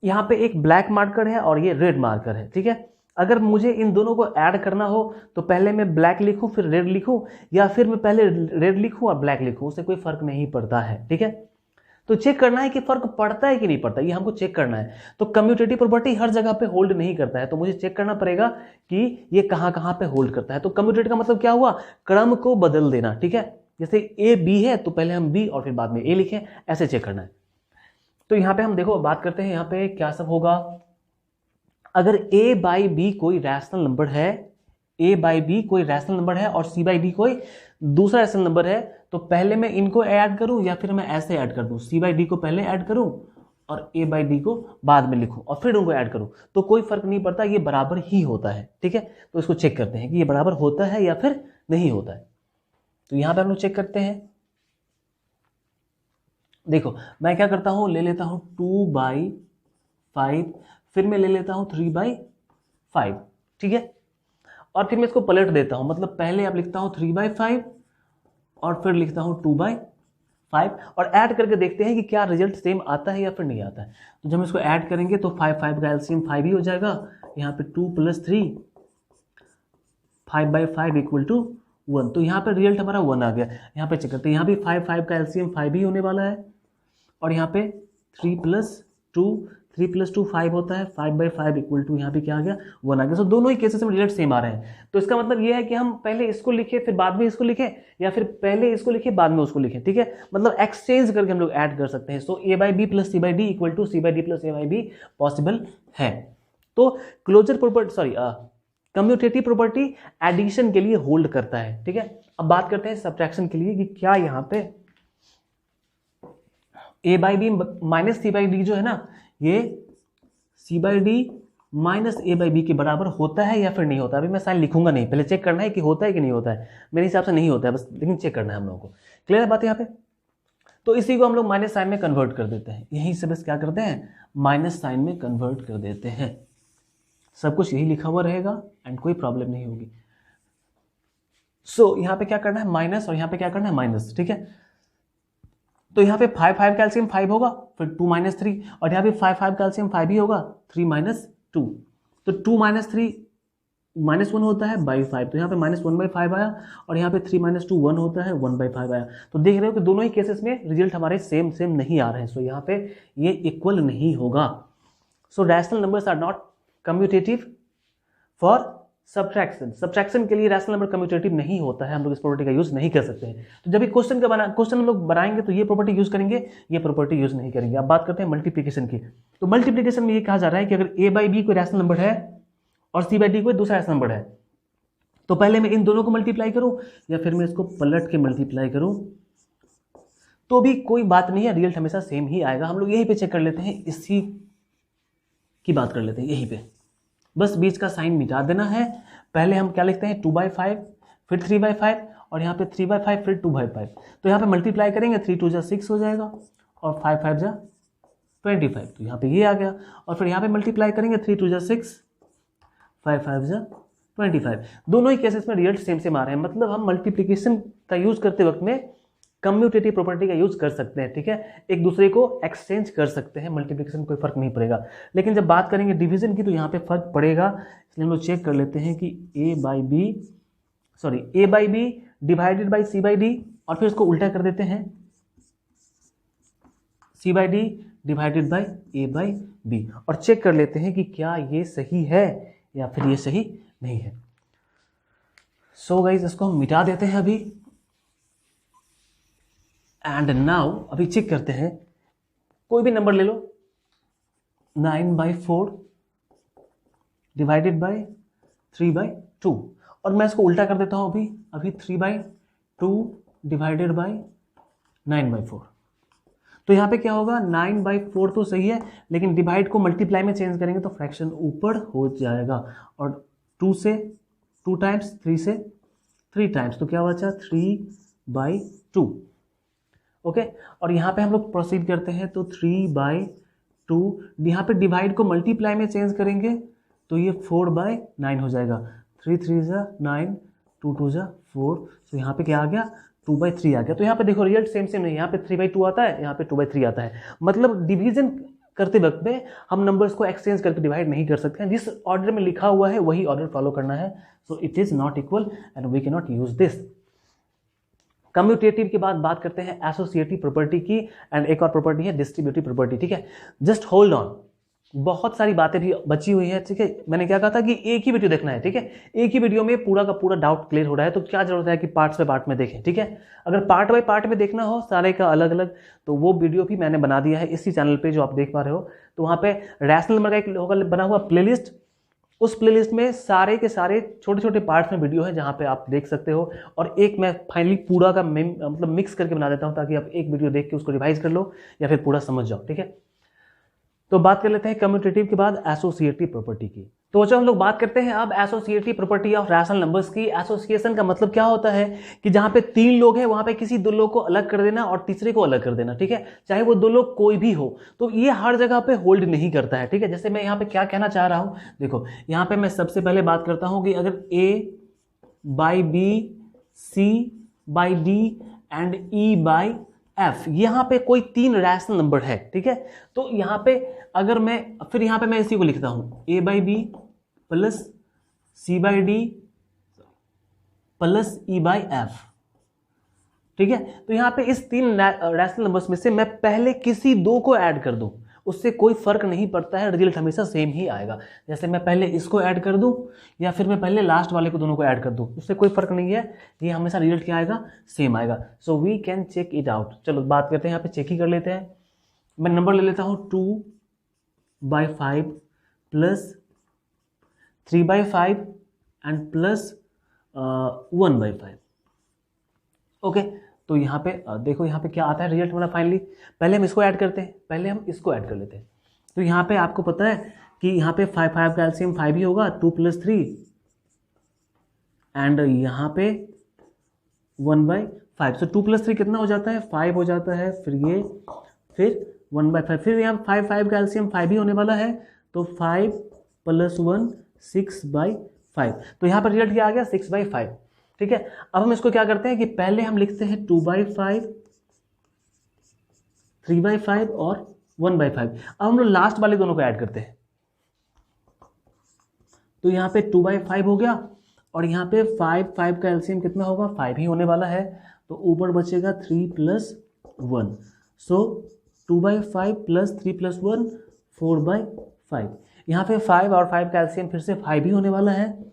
यहाँ पे एक ब्लैक मार्कर है और ये रेड मार्कर है, ठीक है। अगर मुझे इन दोनों को ऐड करना हो तो पहले मैं ब्लैक लिखूं फिर रेड लिखूं, या फिर मैं पहले रेड लिखूं और ब्लैक लिखूं, उससे कोई फर्क नहीं पड़ता है, ठीक है। तो चेक करना है कि फर्क पड़ता है कि नहीं पड़ता, ये हमको चेक करना है। तो कम्यूटेटिव प्रॉपर्टी हर जगह पे होल्ड नहीं करता है, तो मुझे चेक करना पड़ेगा कि ये कहां कहां पे होल्ड करता है। तो कम्यूटेटिव का मतलब क्या हुआ, क्रम को बदल देना, ठीक है। जैसे ए बी है तो पहले हम बी और फिर बाद में ए लिखें, ऐसे चेक करना है। तो यहां पे हम देखो बात करते हैं, यहां पे क्या सब होगा। अगर ए बाई बी कोई रैशनल नंबर है, ए बाई बी कोई रैशनल नंबर है और सी बाई डी कोई दूसरा रैशनल नंबर है, तो पहले मैं इनको ऐड करूं या फिर मैं ऐसे ऐड कर दूं, सी बाई डी को पहले ऐड करूं और ए बाई डी को बाद में लिखूं और फिर उनको ऐड करूं, तो कोई फर्क नहीं पड़ता, ये बराबर ही होता है, ठीक है। तो इसको चेक करते हैं कि ये बराबर होता है या फिर नहीं होता है। तो यहां पे हम लोग चेक करते हैं। देखो मैं क्या करता हूं, ले लेता हूं 2/5, फिर मैं ले लेता हूं 3/5, ठीक है। और फिर मैं इसको पलट देता हूं, मतलब पहले आप लिखता हूं 3/5 और फिर लिखता हूं 2/5 और ऐड करके देखते हैं कि क्या रिजल्ट सेम आता है या फिर नहीं आता है। तो जब हम इसको ऐड करेंगे तो 5 5 का एलसीएम 5 ही हो जाएगा। यहाँ पे 2 + 3 5/5 = 1। तो यहाँ पे रिजल्ट हमारा 1 आ गया। यहाँ पे चेक करते हैं, यहाँ भी 5 5 का एलसीएम 5 ही होने वाला है, और यहाँ पे 3 + 2 5 होता है, 5/5 = यहाँ पे क्या आ गया, 1 आ गया। तो दोनों ही केसेस में रिजल्ट सेम आ रहे हैं। तो इसका मतलब ये है कि हम पहले इसको लिखें फिर बाद में इसको लिखें, या फिर पहले इसको लिखें बाद में उसको लिखें, ठीक है। मतलब एक्सचेंज करके हम लोग ऐड कर सकते हैं। सो a/b + c/d = c/d + a/b possible है। तो closure property commutative property addition के लिए होल्ड करता है, ठीक है। अब बात करते हैं सब्ट्रैक्शन के लिए कि क्या यहाँ पे a/b - c/d जो है ना, ये c/d - a/b के बराबर होता है या फिर नहीं होता। अभी मैं साइन लिखूंगा नहीं, पहले चेक करना है कि होता है कि नहीं होता है। मेरे हिसाब से नहीं होता है बस, लेकिन चेक करना है हम लोगों को। क्लियर है बात यहाँ पे। तो इसी को हम लोग माइनस साइन में कन्वर्ट कर देते हैं, यहीं से बस क्या करते हैं, माइनस साइन में कन्वर्ट कर देते हैं। सब कुछ यही लिखा हुआ रहेगा एंड कोई प्रॉब्लम नहीं होगी। सो यहाँ पे क्या करना है, माइनस, और यहाँ पे क्या करना है, माइनस, ठीक है। तो यहाँ पे 5 5 का एलसीएम 5 होगा, फिर 2 - 3, और यहाँ पे 5 5 का एलसीएम 5 ही होगा, 3 - 2। तो 2 - 3 -1 होता है बाई 5, तो यहाँ पे -1/5 आया, और यहाँ पे 3 - 2 1 होता है, 1/5 आया। तो देख रहे हो कि दोनों ही केसेस में रिजल्ट हमारे सेम नहीं आ रहे हैं। सो यहाँ पे ये इक्वल नहीं होगा। So rational numbers are not commutative for subtraction के लिए रैशनल नंबर कम्यूटेटिव नहीं होता है, हम लोग इस प्रॉपर्टी का यूज नहीं कर सकते हैं। तो जब भी क्वेश्चन हम लोग बनाएंगे तो ये प्रॉपर्टी यूज करेंगे, ये प्रॉपर्टी यूज नहीं करेंगे। अब बात करते हैं मल्टीप्लिकेशन की। तो मल्टीप्लिकेशन में ये कहा जा रहा है कि अगर a/b कोई रैशनल नंबर है और c/d कोई दूसरा रैशनल नंबर है, तो पहले मैं इन दोनों को मल्टीप्लाई करूं या फिर मैं इसको पलट के मल्टीप्लाई करूं, तो भी कोई बात नहीं है, रिजल्ट हमेशा सेम ही आएगा। हम लोग यहीं पे चेक कर लेते हैं, इसी की बात कर लेते हैं यहीं पे। बस बीच का साइन मिटा देना है। पहले हम क्या लिखते हैं, 2/5, फिर 3/5, और यहाँ पे 3/5 फिर 2/5। तो यहाँ पे मल्टीप्लाई करेंगे, 3 2 6 हो जाएगा, और 5 5 25। तो यहाँ पे ये आ गया। और फिर यहाँ पे मल्टीप्लाई करेंगे, 3 2 6, 5 5 25। दोनों ही केसेस में रिजल्ट सेम सेम आ रहे हैं, मतलब हम मल्टीप्लिकेशन का यूज करते वक्त में कम्यूटेटिव प्रॉपर्टी का यूज कर सकते हैं, ठीक है, एक दूसरे को एक्सचेंज कर सकते हैं, मल्टीप्लिकेशन में कोई फर्क नहीं पड़ेगा। लेकिन जब बात करेंगे डिवीजन की तो यहाँ पे फर्क पड़ेगा, इसलिए हम लोग चेक कर लेते हैं कि a by b divided by c by d, और फिर उसको उल्टा कर देते हैं c by d divided by a by b, और चेक कर लेते हैं कि क्या ये सही है या फिर ये सही नहीं है। सो गाइस इसको हम मिटा देते हैं अभी, एंड नाउ अभी चेक करते हैं, कोई भी नंबर ले लो, 9/4 डिवाइडेड बाई 3/2, और मैं इसको उल्टा कर देता हूं अभी 3/2 डिवाइडेड बाई 9/4। तो यहां पे क्या होगा, 9/4 तो सही है, लेकिन डिवाइड को मल्टीप्लाई में चेंज करेंगे तो फ्रैक्शन ऊपर हो जाएगा, और 2 से 2 टाइम्स, 3 से 3 टाइम्स, तो क्या बचा 3/2। ओके, और यहाँ पे हम लोग प्रोसीड करते हैं, तो 3/2, यहाँ पे डिवाइड को मल्टीप्लाई में चेंज करेंगे तो ये 4/9 हो जाएगा, 3 3 ज़ा 9, 2 2 ज़ा 4, तो यहाँ पे क्या आ गया 2/3 आ गया। तो यहाँ पे देखो रिजल्ट सेम सेम नहीं, यहाँ पे 3/2 आता है, यहाँ पे 2/3 आता है, मतलब डिवीजन करते वक्त में हम नंबर्स को एक्सचेंज करके डिवाइड नहीं कर सकते हैं, जिस ऑर्डर में लिखा हुआ है वही ऑर्डर फॉलो करना है। So it is not equal and we can not use this. Commutative के बाद बात करते हैं एसोसिएटिव प्रॉपर्टी की, एंड एक और प्रॉपर्टी है डिस्ट्रीब्यूटिव प्रॉपर्टी, ठीक है। जस्ट होल्ड ऑन, बहुत सारी बातें भी बची हुई है, ठीक है। मैंने क्या कहा था कि एक ही वीडियो देखना है, ठीक है, एक ही वीडियो में पूरा का पूरा डाउट क्लियर हो रहा है, तो क्या जरूरत है कि पार्ट्स बाय पार्ट में देखें, ठीक है। अगर पार्ट बाय पार्ट में देखना हो सारे का अलग अलग, तो वो वीडियो भी मैंने बना दिया है इसी चैनल पे जो आप देख पा रहे हो। तो वहां पे रैशनल नंबर का एक होगा बना हुआ प्लेलिस्ट, उस प्लेलिस्ट में सारे के सारे छोटे छोटे पार्ट्स में वीडियो है जहां पे आप देख सकते हो, और एक मैं फाइनली पूरा का मतलब मिक्स करके बना देता हूं ताकि आप एक वीडियो देख के उसको रिवाइज कर लो या फिर पूरा समझ जाओ, ठीक है। तो बात कर लेते हैं कम्यूटेटिव के बाद एसोसिएटिव प्रॉपर्टी की। तो बच्चों हम लोग बात करते हैं अब associative property of rational numbers की। एसोसिएशन का मतलब क्या होता है कि जहां पे 3 लोग हैं वहां पे किसी 2 लोग को अलग कर देना और तीसरे को अलग कर देना, ठीक है, चाहे वो 2 लोग कोई भी हो, तो ये हर जगह पे होल्ड नहीं करता है, ठीक है। जैसे मैं यहाँ पे क्या कहना चाह रहा हूं, देखो यहाँ पे मैं सबसे पहले बात करता हूं कि अगर a by b, c by d and e by f, यहां पे कोई 3 रैशनल नंबर है, ठीक है, तो यहां पे अगर मैं फिर यहां पे मैं इसी को लिखता हूं a by b plus c by d plus e by f, ठीक है। तो यहां पे इस 3 रैशनल नंबर्स में से मैं पहले किसी 2 को ऐड कर दूं, उससे कोई फर्क नहीं पड़ता है, रिजल्ट हमेशा सेम ही आएगा। जैसे मैं पहले इसको ऐड कर दूं या फिर मैं पहले लास्ट वाले को, दोनों को ऐड कर दूं, उससे कोई फर्क नहीं है, ये हमेशा रिजल्ट क्या आएगा, सेम आएगा। So we can check it out. चलो बात करते हैं, यहाँ पे चेक ही कर लेते हैं। मैं नंबर ले लेता हूं 2/5 प्लस 3/5 एंड प्लस 1/5। ओके, तो यहाँ पे देखो यहाँ पे क्या आता है रिजल्ट हमारा फाइनली। पहले हम इसको ऐड करते हैं, पहले हम इसको ऐड कर लेते हैं। तो यहाँ पे आपको पता है कि यहाँ पे 5 का एलसीएम 5 ही होगा, 2 + 3, एंड यहाँ पे 1/5। सो 2 + 3 कितना हो जाता है, 5 हो जाता है, फिर ये फिर 1/5, फिर यहाँ 5 का एलसीएम 5 ही होने वाला है, तो 5 + 1 6/5। तो यहाँ पर रिजल्ट क्या आ गया, 6/5, ठीक है। अब हम इसको क्या करते हैं कि पहले हम लिखते हैं 2/5, 3/5 और 1/5। अब हम लोग लास्ट वाले दोनों को ऐड करते हैं, तो यहाँ पे 2/5 हो गया, और यहाँ पे 5 का एलसीएम कितना होगा, 5 ही होने वाला है, तो ऊपर बचेगा 3 + 1। सो 2/5 + 3 + 1 4/5। यहाँ पे 5 और 5 का एलसीएम फिर से 5 ही होने वाला है,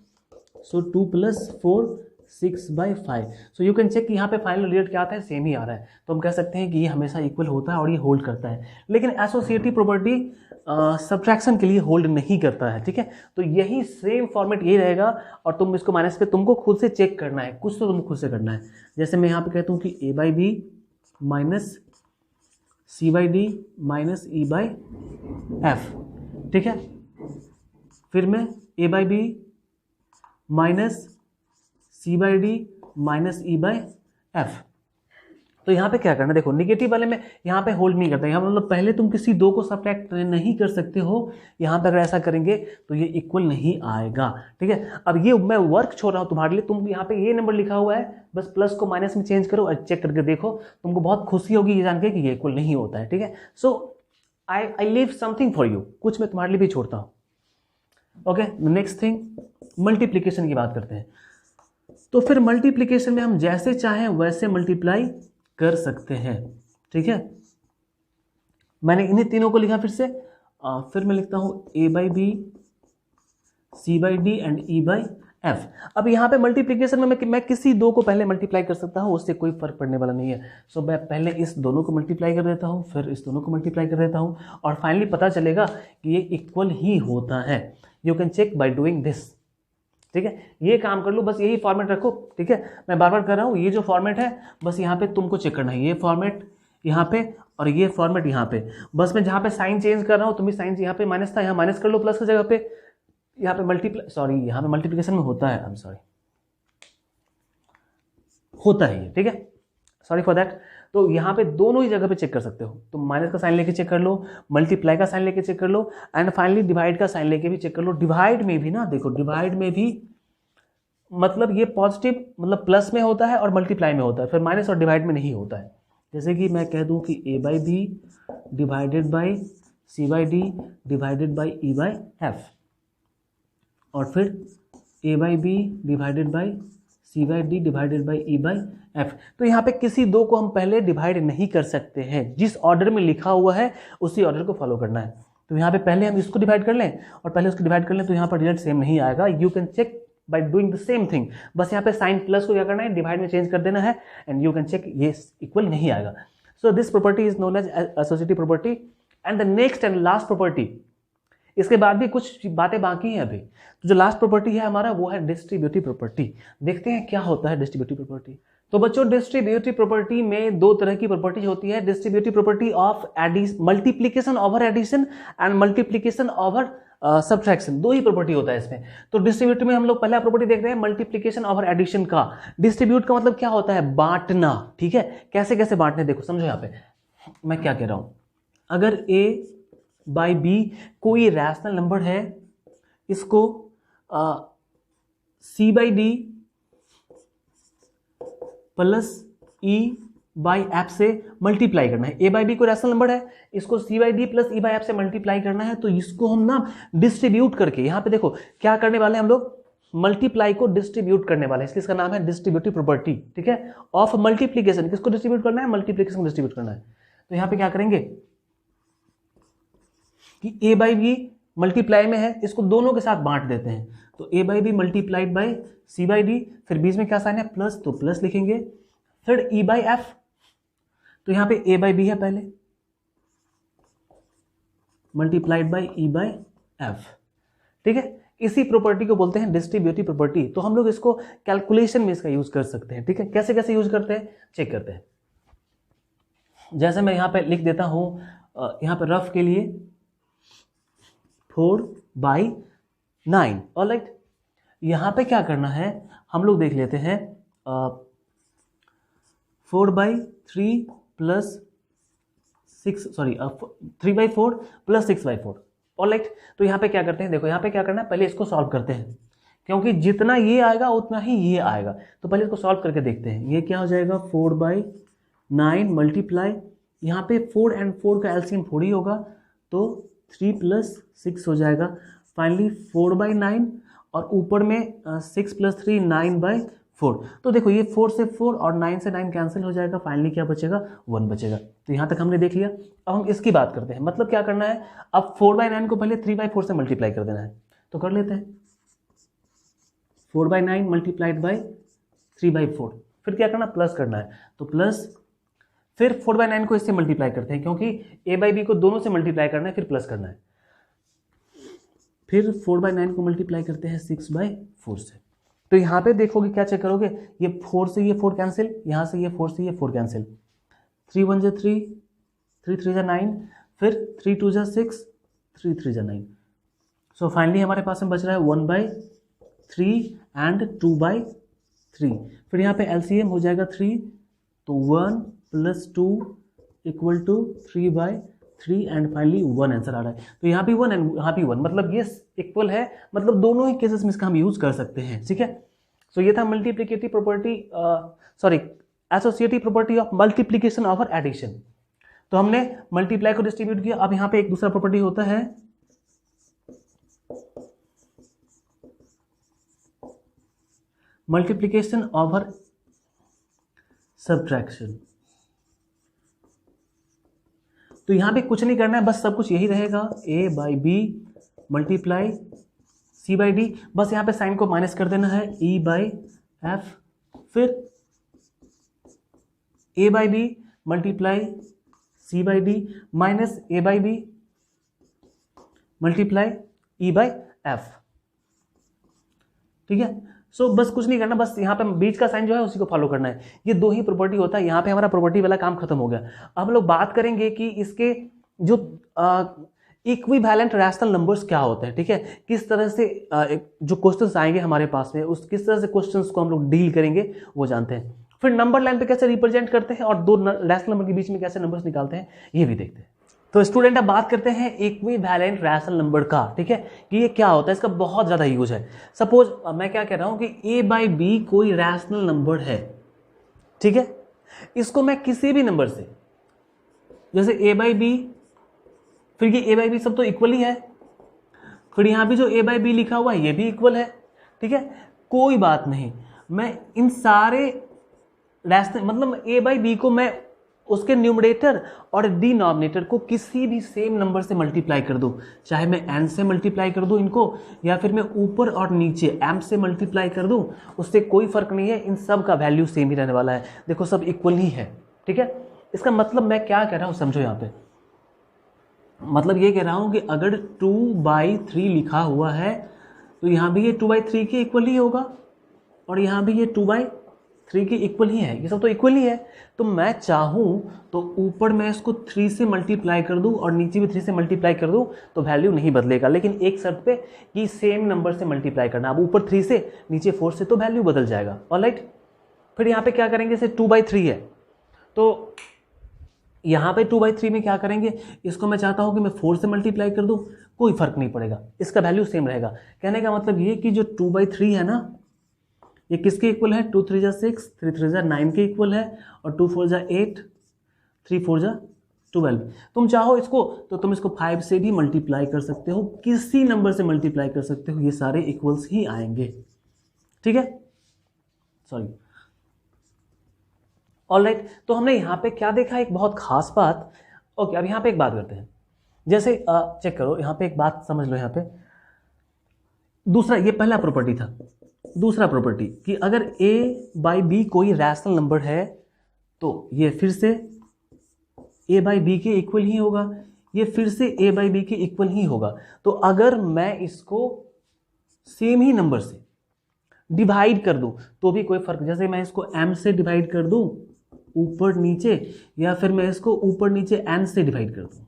सो 2 + 4 6/5। सो यू कैन चेक कि यहाँ पे फाइनल रिजल्ट क्या आता है, सेम ही आ रहा है। तो हम कह सकते हैं कि ये हमेशा इक्वल होता है और ये होल्ड करता है। लेकिन एसोसिएटिव प्रॉपर्टी सब्ट्रैक्शन के लिए होल्ड नहीं करता है, ठीक है। तो यही सेम फॉर्मेट यही रहेगा, और तुम इसको माइनस पे तुमको खुद से चेक करना है, कुछ तो तुमको खुद से करना है। जैसे मैं यहाँ पे कहता हूँ कि a by b minus c by d minus e by f, ठीक है। फिर मैं a by b minus c by d minus e by f, तो यहाँ पे क्या करना है, देखो नेगेटिव वाले में यहाँ पे होल्ड नहीं करता, यहाँ मतलब पहले तुम किसी दो को सब्ट्रैक्ट नहीं कर सकते हो, यहाँ पे अगर ऐसा करेंगे तो ये इक्वल नहीं आएगा, ठीक है। अब ये मैं वर्क छोड़ रहा हूँ तुम्हारे लिए, तुम यहाँ पे ये नंबर लिखा हुआ है, बस प्लस को माइनस में चेंज करो और चेक करके देखो, तुमको बहुत खुशी होगी ये जान के कि ये इक्वल नहीं होता है, ठीक है। So I leave something for you, कुछ मैं तुम्हारे लिए भी छोड़ता हूँ। ओके, नेक्स्ट थिंग मल्टीप्लीकेशन की बात करते हैं। तो फिर मल्टीप्लीकेशन में हम जैसे चाहें वैसे मल्टीप्लाई कर सकते हैं, ठीक है। मैंने इन्हीं तीनों को लिखा फिर से, फिर मैं लिखता हूं a by b, c by d and e by f. अब यहाँ पे मल्टीप्लीकेशन में मैं किसी दो को पहले मल्टीप्लाई कर सकता हूँ, उससे कोई फर्क पड़ने वाला नहीं है। सो मैं पहले इस दोनों को मल्टीप्लाई कर देता हूँ, फिर इस दोनों को मल्टीप्लाई कर देता हूँ, और फाइनली पता चलेगा कि ये इक्वल ही होता है। You can check by doing this, ठीक है। ये काम कर लो, बस यही फॉर्मेट रखो, ठीक है। मैं बार बार कर रहा हूँ, ये जो फॉर्मेट है बस यहाँ पे तुमको चेक करना है, ये फॉर्मेट यहाँ पे और ये फॉर्मेट यहाँ पे। बस मैं जहाँ पे साइन चेंज कर रहा हूँ, तुम्हें साइन यहाँ पे माइनस था, यहाँ माइनस कर लो प्लस की जगह पे, यहाँ पे यहाँ पे मल्टीप्लिकेशन में होता है, होता है ये, ठीक है, सॉरी फॉर दैट। तो यहाँ पे दोनों ही जगह पे चेक कर सकते हो, तुम माइनस का साइन लेके चेक कर लो, मल्टीप्लाई का साइन लेके चेक कर लो, एंड फाइनली डिवाइड का साइन लेके भी चेक कर लो। डिवाइड में भी ना देखो, डिवाइड में भी मतलब ये पॉजिटिव मतलब प्लस में होता है और मल्टीप्लाई में होता है, फिर माइनस और डिवाइड में नहीं होता है। जैसे कि मैं कह दूं कि a by b divided by c by d divided by e by f, और फिर a by b divided by c by d divided by e by f. तो यहाँ पे किसी दो को हम पहले डिवाइड नहीं कर सकते हैं, जिस ऑर्डर में लिखा हुआ है उसी ऑर्डर को फॉलो करना है। तो यहाँ पे पहले हम इसको डिवाइड कर लें और पहले उसको डिवाइड कर लें, तो यहाँ पर रिजल्ट सेम नहीं आएगा। You can check by doing the same thing, बस यहाँ पे साइन प्लस को क्या करना है, डिवाइड में चेंज कर देना है, एंड यू कैन चेक ये इक्वल नहीं आएगा। So this property is known as associative property. And the next and last property, इसके बाद भी कुछ बातें बाकी हैं अभी। तो जो लास्ट प्रॉपर्टी है हमारा वो है डिस्ट्रीब्यूटिव प्रॉपर्टी। देखते हैं क्या होता है डिस्ट्रीब्यूटिव प्रॉपर्टी। तो बच्चों डिस्ट्रीब्यूटिव प्रॉपर्टी में दो तरह की प्रॉपर्टी होती है, distributive property of multiplication over addition and multiplication over subtraction, दो ही प्रॉपर्टी होता है इसमें। तो डिस्ट्रीब्यूटिव में हम लोग पहला प्रॉपर्टी देख रहे हैं मल्टीप्लीकेशन ओवर एडिशन का। डिस्ट्रीब्यूट का मतलब क्या होता है, बांटना, ठीक है। कैसे कैसे बांटने, देखो समझो यहाँ पे मैं क्या कह रहा हूं। अगर a बाई बी कोई रैशनल नंबर है, इसको c by d plus e by F से मल्टीप्लाई करना है। a बाई बी कोई रैशनल नंबर है, इसको c by d plus e by F से मल्टीप्लाई करना है। तो इसको हम ना डिस्ट्रीब्यूट करके, यहां पे देखो क्या करने वाले हैं हम लोग, मल्टीप्लाई को डिस्ट्रीब्यूट करने वाले हैं, इसलिए इसका नाम है डिस्ट्रीब्यूटिव प्रॉपर्टी, ठीक है, ऑफ मल्टीप्लीकेशन। किसको डिस्ट्रीब्यूट करना है, मल्टीप्लीकेशन को डिस्ट्रीब्यूट करना है। तो यहां पे क्या करेंगे कि a बाई बी मल्टीप्लाई में है, इसको दोनों के साथ बांट देते हैं। तो a by b multiplied by c by d, फिर बीच में क्या साइन है प्लस, तो प्लस लिखेंगे, फिर e बाई एफ। तो यहां पे a बाई बी है पहले, multiplied by e by f, ठीक है। इसी प्रॉपर्टी को बोलते हैं डिस्ट्रीब्यूटिव प्रॉपर्टी। तो हम लोग इसको कैलकुलेशन में इसका यूज कर सकते हैं, ठीक है। कैसे कैसे यूज करते हैं चेक करते हैं। जैसे मैं यहां पे लिख देता हूं, यहां पे रफ के लिए 4/9, ऑलराइट। यहां पे क्या करना है हम लोग देख लेते हैं, 4/3 प्लस 3/4 प्लस 6/4, ऑलराइट। तो यहां पे क्या करते हैं, देखो यहां पे क्या करना है, पहले इसको सॉल्व करते हैं, क्योंकि जितना ये आएगा उतना ही ये आएगा। तो पहले इसको सॉल्व करके देखते हैं। ये क्या हो जाएगा, 4/9 मल्टीप्लाई, यहाँ पे 4 एंड 4 का एलसीएम 4 ही होगा, तो 3 प्लस 6 हो जाएगा। फाइनली 4/9 और ऊपर में 6 प्लस 3 9/4। तो देखो ये 4 से 4 और 9 से 9 कैंसिल हो जाएगा, फाइनली क्या बचेगा, 1 बचेगा। तो यहाँ तक हमने देख लिया। अब हम इसकी बात करते हैं, मतलब क्या करना है, अब 4/9 को पहले 3/4 से मल्टीप्लाई कर देना है। तो कर लेते हैं, 4/9 मल्टीप्लाइड बाई 3/4, फिर क्या करना, प्लस करना है, तो प्लस, फिर 4/9 को इससे मल्टीप्लाई करते हैं, क्योंकि a बाई बी को दोनों से मल्टीप्लाई करना है, फिर प्लस करना है। फिर 4/9 को मल्टीप्लाई करते हैं 6/4 से। तो यहाँ पे देखोगे क्या चेक करोगे, ये 4 से ये 4 कैंसिल, यहाँ से ये 4 से ये 4 कैंसिल, 3 1 जा 3, 3 3 जा 9, फिर 3 2 जा 6, 3 3 जा 9। सो फाइनली हमारे पास में बच रहा है 1/3 एंड 2/3। फिर यहाँ पे एलसीएम हो जाएगा 3, तो तो 1 + 2 = 3/3 एंड फाइनली 1 आंसर आ रहा है। तो यहाँ भी 1 एंड यहाँ भी 1, मतलब ये इक्वल है, मतलब दोनों ही केसेस में इसका हम यूज कर सकते हैं। ठीक है, सो ये था multiplicative property, sorry associative property of multiplication over addition. तो हमने मल्टीप्लाई को डिस्ट्रीब्यूट किया। अब यहाँ पे एक दूसरा प्रॉपर्टी होता है मल्टीप्लिकेशन ओवर सब्ट्रैक्शन। तो यहां पे कुछ नहीं करना है, बस सब कुछ यही रहेगा, a/b मल्टीप्लाई c/d। बस यहां पे साइन को माइनस कर देना है, e/f, फिर a/b multiply c/d minus a/b multiply e/f। ठीक है, सो बस कुछ नहीं करना, बस यहाँ पे बीच का साइन जो है उसी को फॉलो करना है। ये दो ही प्रॉपर्टी होता है, यहाँ पे हमारा प्रॉपर्टी वाला काम खत्म हो गया। अब हम लोग बात करेंगे कि इसके जो इक्विवेलेंट रैशनल नंबर्स क्या होते हैं। ठीक है, किस तरह से जो क्वेश्चंस आएंगे हमारे पास में, उस किस तरह से क्वेश्चंस को हम लोग डील करेंगे वो जानते हैं। फिर नंबर लाइन पे कैसे रिप्रेजेंट करते हैं और दो रैशनल नंबर के बीच में कैसे नंबर्स निकालते हैं ये भी देखते हैं। तो स्टूडेंट अब बात करते हैं इक्विवेलेंट रैशनल नंबर का। ठीक है, कि ये क्या होता है, इसका बहुत ज्यादा यूज है। सपोज मैं क्या कह रहा हूं कि a/b कोई रैशनल नंबर है। ठीक है, इसको मैं किसी भी नंबर से, जैसे a/b, फिर ये a/b सब तो इक्वल ही है, फिर यहां भी जो a/b लिखा हुआ है ये भी इक्वल है। ठीक है, कोई बात नहीं, मैं इन सारे रैशनल मतलब a/b को मैं उसके न्यूमरेटर और डिनोमिनेटर को किसी भी सेम नंबर से मल्टीप्लाई कर दूं, चाहे मैं n से मल्टीप्लाई कर दूं इनको, या फिर मैं ऊपर और नीचे m से मल्टीप्लाई कर दूं, उससे कोई फर्क नहीं है, इन सब का वैल्यू सेम ही रहने वाला है। देखो सब इक्वल ही है। ठीक है, इसका मतलब मैं क्या कह रहा हूं समझो, यहाँ पे मतलब ये कह रहा हूं कि अगर 2/3 लिखा हुआ है तो यहां भी ये 2/3 के इक्वल ही होगा और यहां भी ये 2/3 के इक्वल ही है, ये सब तो इक्वल ही है। तो मैं चाहूं तो ऊपर मैं इसको 3 से मल्टीप्लाई कर दूं और नीचे भी 3 से मल्टीप्लाई कर दूं तो वैल्यू नहीं बदलेगा, लेकिन एक शर्त पे कि सेम नंबर से मल्टीप्लाई करना। अब ऊपर 3 से नीचे 4 से तो वैल्यू बदल जाएगा। ऑलराइट, फिर यहाँ पे क्या करेंगे, जैसे 2/3 है तो यहाँ पे 2/3 में क्या करेंगे, इसको मैं चाहता हूँ कि मैं 4 से मल्टीप्लाई कर दूं, कोई फर्क नहीं पड़ेगा, इसका वैल्यू सेम रहेगा। कहने का मतलब ये कि जो 2/3 है ना, ये किसके इक्वल है, 2 3 6, 3 3 9 के इक्वल है, और 2 4 8, 3 4 12। तुम चाहो इसको तो तुम इसको 5 से भी मल्टीप्लाई कर सकते हो, किसी नंबर से मल्टीप्लाई कर सकते हो, ये सारे इक्वल्स ही आएंगे। ठीक है, सॉरी, ऑलराइट। तो हमने यहाँ पे क्या देखा, एक बहुत खास बात। ओके, अब यहाँ पे एक बात करते हैं, जैसे चेक करो, यहाँ पे एक बात समझ लो। यहाँ पे दूसरा, ये पहला प्रॉपर्टी था, दूसरा प्रॉपर्टी कि अगर a/b कोई रैशनल नंबर है तो ये फिर से a/b के इक्वल ही होगा, ये फिर से a/b के इक्वल ही होगा। तो अगर मैं इसको सेम ही नंबर से डिवाइड कर दूं तो भी कोई फर्क, जैसे मैं इसको m से डिवाइड कर दूं ऊपर नीचे, या फिर मैं इसको ऊपर नीचे n से डिवाइड कर दूं।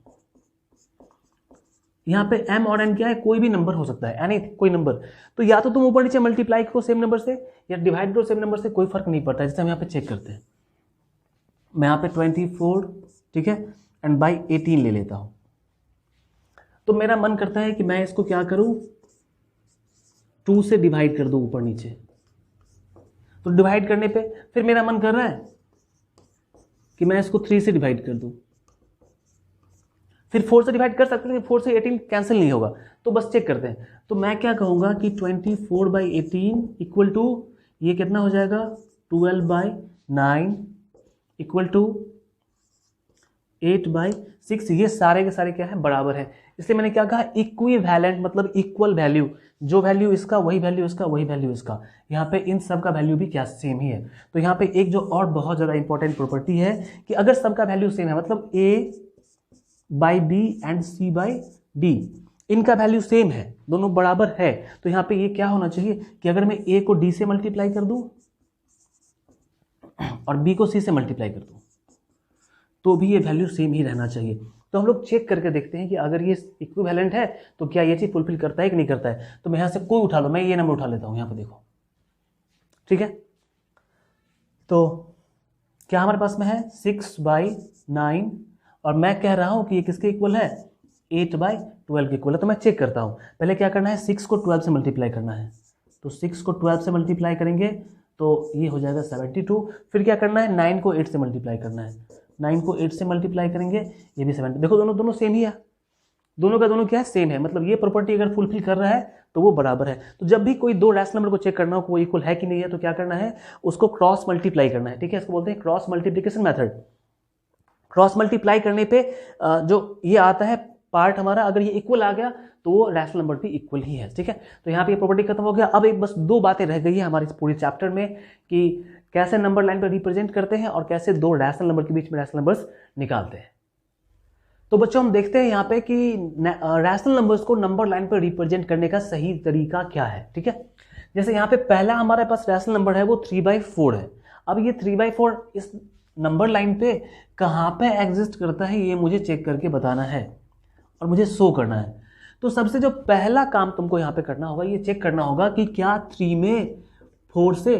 यहाँ पे m और n क्या है, कोई भी नंबर हो सकता है, एनी कोई नंबर। तो या तो तुम ऊपर नीचे मल्टीप्लाई करो सेम नंबर से, या डिवाइड करो सेम नंबर से, कोई फर्क नहीं पड़ता। जैसे हम यहाँ पे चेक करते हैं, मैं यहाँ पे 24, ठीक है, एंड बाई 18 ले लेता हूं। तो मेरा मन करता है कि मैं इसको क्या करूं, 2 से डिवाइड कर दूं ऊपर नीचे। तो डिवाइड करने पे फिर मेरा मन कर रहा है कि मैं इसको 3 से डिवाइड कर दूं, फिर 4 से डिवाइड कर सकते हैं, 4 से 18 कैंसिल नहीं होगा। तो बस चेक करते हैं। तो मैं क्या कहूंगा कि 24/18 इक्वल टू, ये कितना हो जाएगा, 12/9 इक्वल टू 8/6। ये सारे के सारे क्या है, बराबर है। इसलिए मैंने क्या कहा, इक्विवेलेंट मतलब इक्वल वैल्यू, जो वैल्यू इसका वही वैल्यू इसका, वही वैल्यू इसका। यहाँ पे इन सब का वैल्यू भी क्या सेम ही है। तो यहाँ पे एक जो और बहुत ज्यादा इंपॉर्टेंट प्रॉपर्टी है कि अगर सबका वैल्यू सेम है, मतलब a/b एंड c/d, इनका वैल्यू सेम है, दोनों बराबर है, तो यहाँ पे ये क्या होना चाहिए कि अगर मैं a को d से मल्टीप्लाई कर दूं और b को c से मल्टीप्लाई कर दूं तो भी ये वैल्यू सेम ही रहना चाहिए। तो हम लोग चेक करके देखते हैं कि अगर ये इक्विवेलेंट है तो क्या ये चीज फुलफिल करता है कि नहीं करता है। तो मैं यहाँ से कोई उठा लो, मैं ये नंबर उठा लेता हूँ, यहाँ पे देखो, ठीक है। तो क्या हमारे पास में है 6/9 और मैं कह रहा हूं कि ये किसके इक्वल है 8/12 के इक्वल है। तो मैं चेक करता हूं, पहले क्या करना है 6 को 12 से मल्टीप्लाई करना है, तो 6 को 12 से मल्टीप्लाई करेंगे तो ये हो जाएगा 72। फिर क्या करना है 9 को 8 से मल्टीप्लाई करना है, 9 को 8 से मल्टीप्लाई करेंगे ये भी 70। देखो दोनों दोनों सेम ही है, दोनों का दोनों क्या है सेम है, मतलब ये प्रॉपर्टी अगर फुलफिल कर रहा है तो वो बराबर है। तो जब भी कोई दो रैशनल नंबर को चेक करना हो कोई इक्वल है कि नहीं है तो क्या करना है उसको क्रॉस मल्टीप्लाई करना है, ठीक है, इसको बोलते हैं cross multiplication method. Cross multiply करने पे जो ये आता है पार्ट हमारा, अगर ये इक्वल आ गया तो वो रैशनल नंबर भी इक्वल ही है, ठीक है। तो यहाँ पे ये प्रॉपर्टी खत्म हो गया। अब एक बस दो बातें रह गई है हमारे इस पूरे चैप्टर में कि कैसे नंबर लाइन पर रिप्रेजेंट करते हैं और कैसे दो रैशनल नंबर के बीच में रैशनल नंबर्स निकालते हैं। तो बच्चों हम देखते हैं यहाँ पे कि रैशनल नंबर्स को नंबर लाइन पर रिप्रेजेंट करने का सही तरीका क्या है, ठीक है। जैसे यहाँ पे पहला हमारे पास रैशनल नंबर है वो 3/4 है। अब ये 3/4 इस नंबर लाइन पे कहाँ पे एग्जिस्ट करता है ये मुझे चेक करके बताना है और मुझे शो करना है। तो सबसे जो पहला काम तुमको यहाँ पे करना होगा ये चेक करना होगा कि क्या 3 में 4 से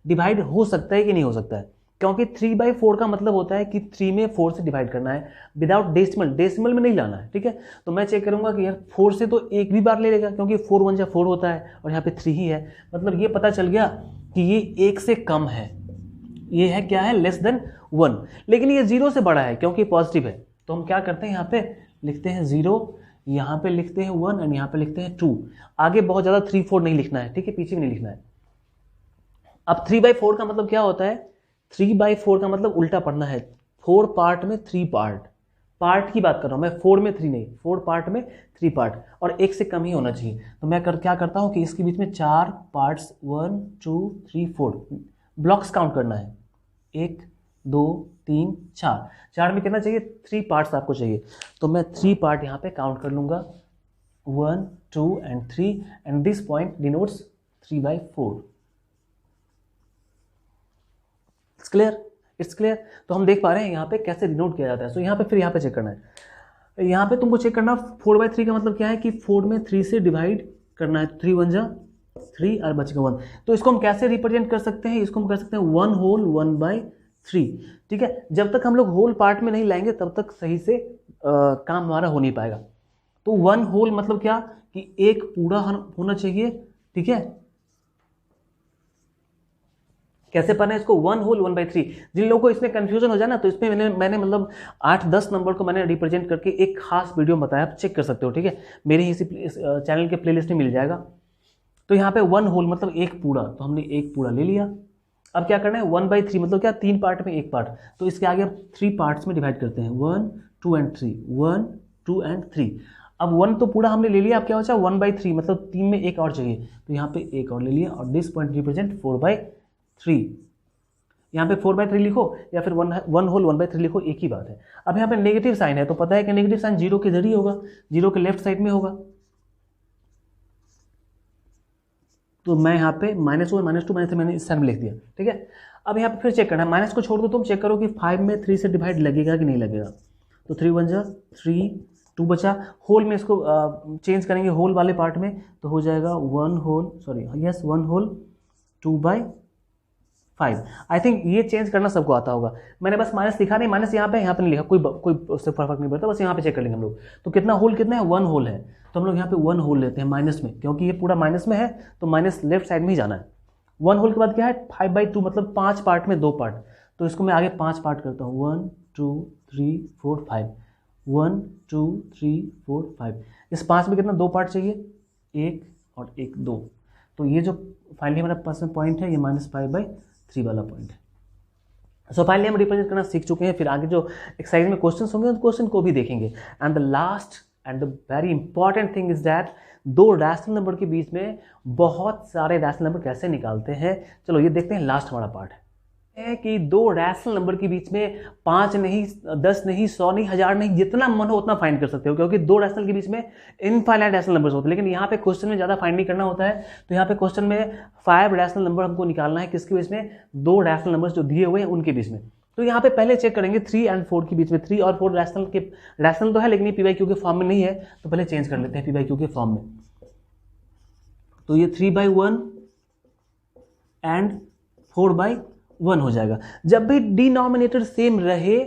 डिवाइड हो सकता है कि नहीं हो सकता है, क्योंकि 3/4 का मतलब होता है कि 3 में 4 से डिवाइड करना है विदाउट डेसिमल, डेसिमल में नहीं लाना है, ठीक है। तो मैं चेक करूंगा कि यार 4 से तो एक भी बार ले लेगा क्योंकि 4 1 4 होता है और यहाँ पे 3 ही है, मतलब ये पता चल गया कि ये 1 से कम है, ये है क्या है लेस देन 1, लेकिन ये 0 से बड़ा है क्योंकि पॉजिटिव है। तो हम क्या करते हैं यहाँ पे लिखते हैं 0, यहाँ पे लिखते हैं 1 और यहाँ पे लिखते हैं 2। आगे बहुत ज़्यादा 3 4 नहीं लिखना है, ठीक है, पीछे भी नहीं लिखना है। अब 3/4 का मतलब क्या होता है, 3/4 का मतलब उल्टा पढ़ना है, 4 पार्ट में 3 पार्ट, पार्ट की बात कर रहा हूँ मैं, 4 में 3 नहीं, 4 पार्ट में 3 पार्ट और 1 से कम ही होना चाहिए। तो मैं क्या करता हूँ कि इसके बीच में 4 पार्ट्स 1 2 3 4 ब्लॉक्स काउंट करना है, 1 2 3 4, 4 में कितना चाहिए 3 पार्ट्स आपको चाहिए, तो मैं 3 पार्ट यहाँ पे काउंट कर लूँगा 1 2 and 3 and this point denotes 3/4। It's clear. तो हम देख पा रहे हैं यहाँ पे कैसे डिनोट किया जाता है। सो यहाँ पे फिर यहाँ पे चेक करना है, यहाँ पे तुमको चेक करना 4/3 का मतलब क्या है कि 4 में 3 से डिवाइड करना है, 3 1 जा 3 और बचेगा 1। तो इसको हम कैसे रिप्रेजेंट कर सकते हैं, इसको हम कर सकते हैं 1 होल 1/3, ठीक है। जब तक हम लोग होल पार्ट में नहीं लाएंगे तब तक सही से काम हमारा हो नहीं पाएगा। तो 1 होल मतलब क्या कि एक पूरा होना चाहिए, ठीक है। कैसे पढ़ना है इसको 1 होल 1/3। जिन लोगों को इसमें कंफ्यूजन हो जाए ना तो इसमें मैंने मतलब 8-10 नंबर को मैंने रिप्रेजेंट करके एक खास वीडियो बताया, आप चेक कर सकते हो, ठीक है, मेरे ही इस चैनल के प्लेलिस्ट में मिल जाएगा। तो यहाँ पे 1 होल मतलब एक पूरा, तो हमने एक पूरा ले लिया। अब क्या करना है 1/3 मतलब क्या 3 पार्ट में एक पार्ट, तो इसके आगे अब 3 पार्ट्स में डिवाइड करते हैं 1 2 एंड 3, 1 2 एंड 3। अब 1 तो पूरा हमने ले लिया, अब क्या बचा 1/3 मतलब 3 में एक और चाहिए, तो यहाँ पे एक और ले लिया और दिस पॉइंट रिप्रेजेंट 4/3। यहाँ पे 4/3 लिखो या फिर 1 होल 1/3 लिखो, एक ही बात है। अब यहाँ पे नेगेटिव साइन है तो पता है कि नेगेटिव साइन 0 के इधर ही होगा, 0 के लेफ्ट साइड में होगा। तो मैं यहाँ पे -1 -2 -3 मैंने इस साइड में लिख दिया, ठीक है। अब यहाँ पे फिर चेक करना है, माइनस को छोड़ दो, तुम चेक करो कि 5 में 3 से डिवाइड लगेगा कि नहीं लगेगा। तो 3 1 जा 3, 2 बचा, होल में इसको चेंज करेंगे होल वाले पार्ट में, तो हो जाएगा 1 होल 2/5। आई थिंक ये चेंज करना सबको आता होगा, मैंने बस माइनस लिखा नहीं, माइनस यहाँ पे नहीं लिखा, कोई उससे फर्क नहीं पड़ता, बस यहाँ पे चेक कर लेंगे हम लोग। तो कितना होल कितना है 1 होल है, तो हम लोग यहाँ पे 1 होल लेते हैं माइनस में, क्योंकि ये पूरा माइनस में है तो माइनस लेफ्ट साइड में ही जाना है। 1 होल के बाद क्या है 5/2 मतलब 5 पार्ट में 2 पार्ट, तो इसको मैं आगे 5 पार्ट करता हूँ 1 2 3 4 5, 1 2 3 4 5। इस 5 में कितना 2 पार्ट चाहिए, 1 और 1 2, तो ये जो फाइनली हमारा पास में पॉइंट है ये -5/3 वाला पॉइंट है। सो फाइनली हम रिप्रेजेंट करना सीख चुके हैं। फिर आगे जो एक्सरसाइज में क्वेश्चन होंगे तो क्वेश्चन को भी देखेंगे। And the last and the very important thing is that दो रैशनल नंबर के बीच में बहुत सारे रैशनल नंबर कैसे निकालते हैं, चलो ये देखते हैं। लास्ट हमारा पार्ट है कि दो रैशनल नंबर के बीच में 5 नहीं 10 नहीं 100 नहीं 1000 नहीं, जितना मन हो उतना फाइंड कर सकते हो, क्योंकि दो रैशनल के बीच में इनफाइनाइट रैशनल नंबर्स होते हैं। लेकिन यहाँ पे क्वेश्चन में ज़्यादा फाइंड नहीं करना होता है, तो यहाँ पे क्वेश्चन में 5 रैशनल नंबर हमको निकालना है, किसके बीच में, दो रैशनल नंबर्स जो दिए हुए हैं उनके बीच में। तो यहाँ पे पहले चेक करेंगे 3 और 4 के बीच में, 3 और 4 रैशनल तो है लेकिन ये p/q के फॉर्म में नहीं है, तो पहले चेंज कर लेते हैं p/q के फॉर्म में। तो ये 3/1 एंड 4/1 1 हो जाएगा। जब भी डिनोमिनेटर सेम रहे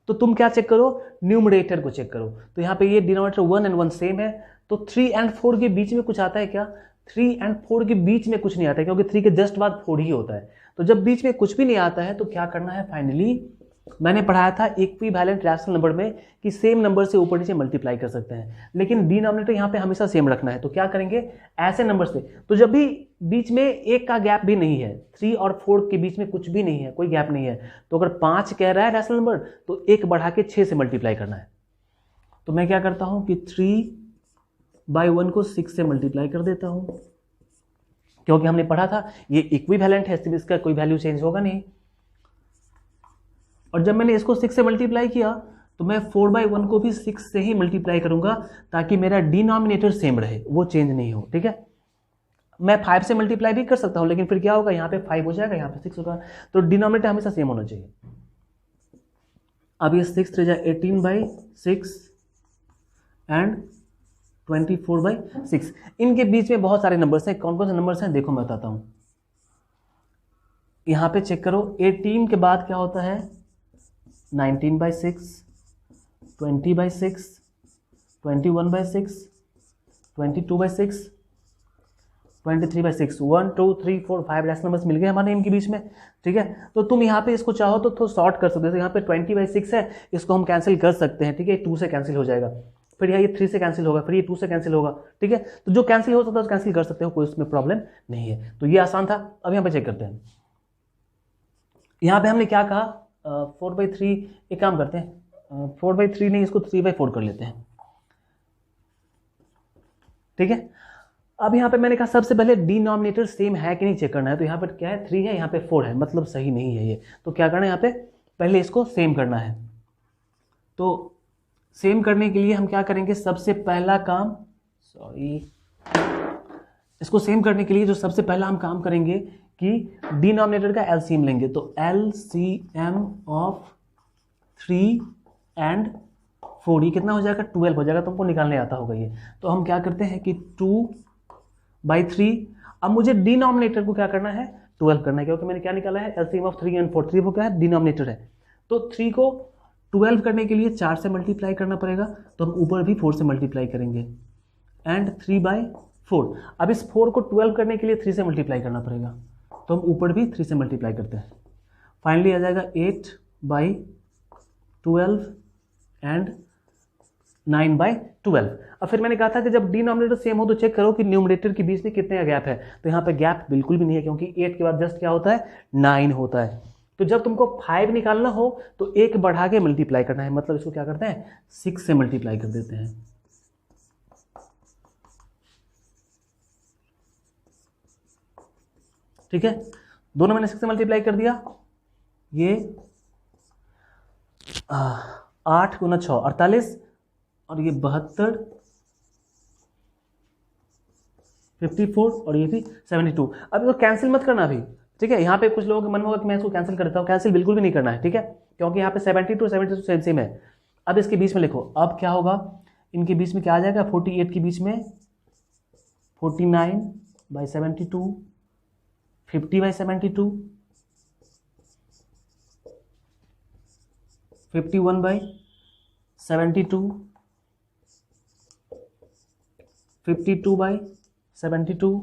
तो तुम क्या चेक करो, न्यूमरेटर को चेक करो। तो यहाँ पे ये डिनोमिनेटर 1 और 1 सेम है, तो 3 और 4 के बीच में कुछ आता है क्या? 3 और 4 के बीच में कुछ नहीं आता है, क्योंकि 3 के जस्ट बाद 4 ही होता है। तो जब बीच में कुछ भी नहीं आता है तो क्या करना है, फाइनली मैंने पढ़ाया था इक्विवेलेंट रैशनल नंबर में कि सेम नंबर से ऊपर नीचे मल्टीप्लाई कर सकते हैं, लेकिन डिनोमिनेटर यहाँ पे हमेशा सेम रखना है। तो क्या करेंगे, ऐसे नंबर से, तो जब भी बीच में एक का गैप भी नहीं है, 3 और 4 के बीच में कुछ भी नहीं है, कोई गैप नहीं है, तो अगर 5 कह रहा है रैशनल नंबर तो एक बढ़ा के 6 से मल्टीप्लाई करना है। तो मैं क्या करता हूं कि 3/1 को 6 से मल्टीप्लाई कर देता हूं, क्योंकि हमने पढ़ा था ये इक्विवेलेंट है, सिर्फ इसका कोई वैल्यू चेंज होगा नहीं। और जब मैंने इसको 6 से मल्टीप्लाई किया तो मैं 4/1 को भी 6 से ही मल्टीप्लाई करूंगा, ताकि मेरा डिनोमिनेटर सेम रहे, वो चेंज नहीं हो। ठीक है, मैं 5 से मल्टीप्लाई भी कर सकता हूं, लेकिन फिर क्या होगा, यहाँ पे 5 हो जाएगा, यहाँ पे 6 होगा। तो डिनोमिनेटर हमेशा सेम होना चाहिए। अब ये 6 3 18/6 एंड 24/6, इनके बीच में बहुत सारे नंबर्स हैं। कौन कौन से नंबर्स हैं देखो मैं बताता हूं। यहाँ पे चेक करो, 18 के बाद क्या होता है, 19/6, 20/6, 21/6, 22/6, 23/6, 1 2 3 4 5 रैशनल नंबर्स मिल गए हमारे इनके बीच में। ठीक है, तो तुम यहाँ पे इसको चाहो तो थोड़ा शॉर्ट कर सकते हो। यहाँ पे 20/6 है, इसको हम कैंसिल कर सकते हैं। ठीक है, 2 से कैंसिल हो जाएगा, फिर यहाँ ये 3 से कैंसिल होगा, फिर ये 2 से कैंसिल होगा। ठीक है, तो जो कैंसिल हो सकता है कैंसिल कर सकते हो, कोई उसमें प्रॉब्लम नहीं है। तो ये आसान था। अब यहाँ पे चेक करते हैं, यहाँ पे हमने क्या कहा, 4/3, एक काम करते हैं 4/3 नहीं, इसको 3/4 कर लेते हैं। ठीक है, अब यहाँ पे मैंने कहा सबसे पहले डिनोमिनेटर सेम है कि नहीं चेक करना है। तो यहाँ पे क्या है, 3 है, यहाँ पे 4 है, मतलब सही नहीं है ये। तो क्या करना है, यहाँ पे पहले इसको सेम करना है। तो सेम करने के लिए हम क्या करेंगे, सबसे पहला काम, इसको सेम करने के लिए जो सबसे पहला हम काम करेंगे कि डिनोमिनेटर का एलसीएम लेंगे। तो एलसीएम ऑफ 3 और 4 ये कितना हो जाएगा, 12 हो जाएगा। तुमको निकालने आता होगा ये। तो हम क्या करते हैं कि 2/3, अब मुझे डिनोमिनेटर को क्या करना है, 12 करना है, क्योंकि मैंने क्या निकाला है, एलसीएम ऑफ 3 और 4। 3 वो क्या है, डिनोमिनेटर है। तो 3 को 12 करने के लिए 4 से मल्टीप्लाई करना पड़ेगा, तो हम ऊपर भी 4 से मल्टीप्लाई करेंगे, एंड 3/4। अब इस 4 को 12 करने के लिए 3 से मल्टीप्लाई करना पड़ेगा, तो हम ऊपर भी 3 से मल्टीप्लाई करते हैं। फाइनली आ जाएगा 8/12 एंड 9/12। अब फिर मैंने कहा था कि जब डिनोमिनेटर सेम हो तो चेक करो कि न्यूमरेटर के बीच में कितने का गैप है। तो यहाँ पे गैप बिल्कुल भी नहीं है, क्योंकि 8 के बाद जस्ट क्या होता है, 9 होता है। तो जब तुमको 5 निकालना हो तो एक बढ़ा के मल्टीप्लाई करना है, मतलब इसको क्या करते हैं, 6 से मल्टीप्लाई कर देते हैं। ठीक है, दोनों मैंने 6 से मल्टीप्लाई कर दिया। ये 8 गुना 6 48, और ये 72, 54, और ये भी 72। अब इसको कैंसिल मत करना अभी। ठीक है, यहाँ पे कुछ लोगों के मन में होगा कि मैं इसको कैंसिल कर देता हूँ, कैंसिल बिल्कुल भी नहीं करना है। ठीक है, क्योंकि यहाँ पे 72 72 सेम है। अब इसके बीच में लिखो, अब क्या होगा, इनके बीच में क्या आ जाएगा, 48 के बीच में 49/72, 50/72, 51/72, 52/72,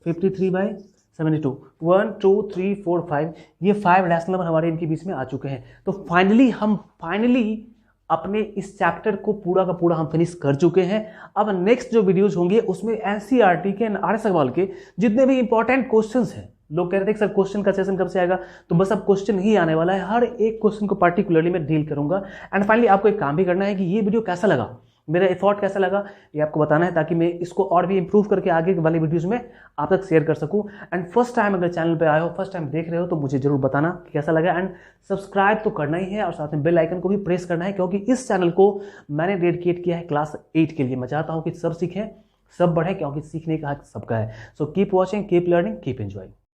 53/72। 1 2 3 4 5, ये 5 रैशनल नंबर हमारे इनके बीच में आ चुके हैं। तो फाइनली अपने इस चैप्टर को पूरा का पूरा हम फिनिश कर चुके हैं। अब नेक्स्ट जो वीडियोज होंगे उसमें एनसीईआरटी के, आर्य सवाल के जितने भी इंपॉर्टेंट क्वेश्चंस हैं, लोग कह रहे थे कि सर क्वेश्चन का सेशन कब से आएगा, तो बस अब क्वेश्चन ही आने वाला है। हर एक क्वेश्चन को पार्टिकुलरली मैं डील करूंगा। एंड फाइनली आपको एक काम भी करना है कि ये वीडियो कैसा लगा, मेरा एफर्ट कैसा लगा, ये आपको बताना है, ताकि मैं इसको और भी इंप्रूव करके आगे वाले वीडियोस में आप तक शेयर कर सकूं। एंड फर्स्ट टाइम अगर चैनल पे आए हो, फर्स्ट टाइम देख रहे हो, तो मुझे जरूर बताना कि कैसा लगा। एंड सब्सक्राइब तो करना ही है, और साथ में बेल आइकन को भी प्रेस करना है, क्योंकि इस चैनल को मैंने डेडिकेट किया है क्लास 8 के लिए। मैं चाहता हूँ कि सब सीखें, सब बढ़े, क्योंकि सीखने का हक सबका है। So keep watching, keep learning, keep enjoying.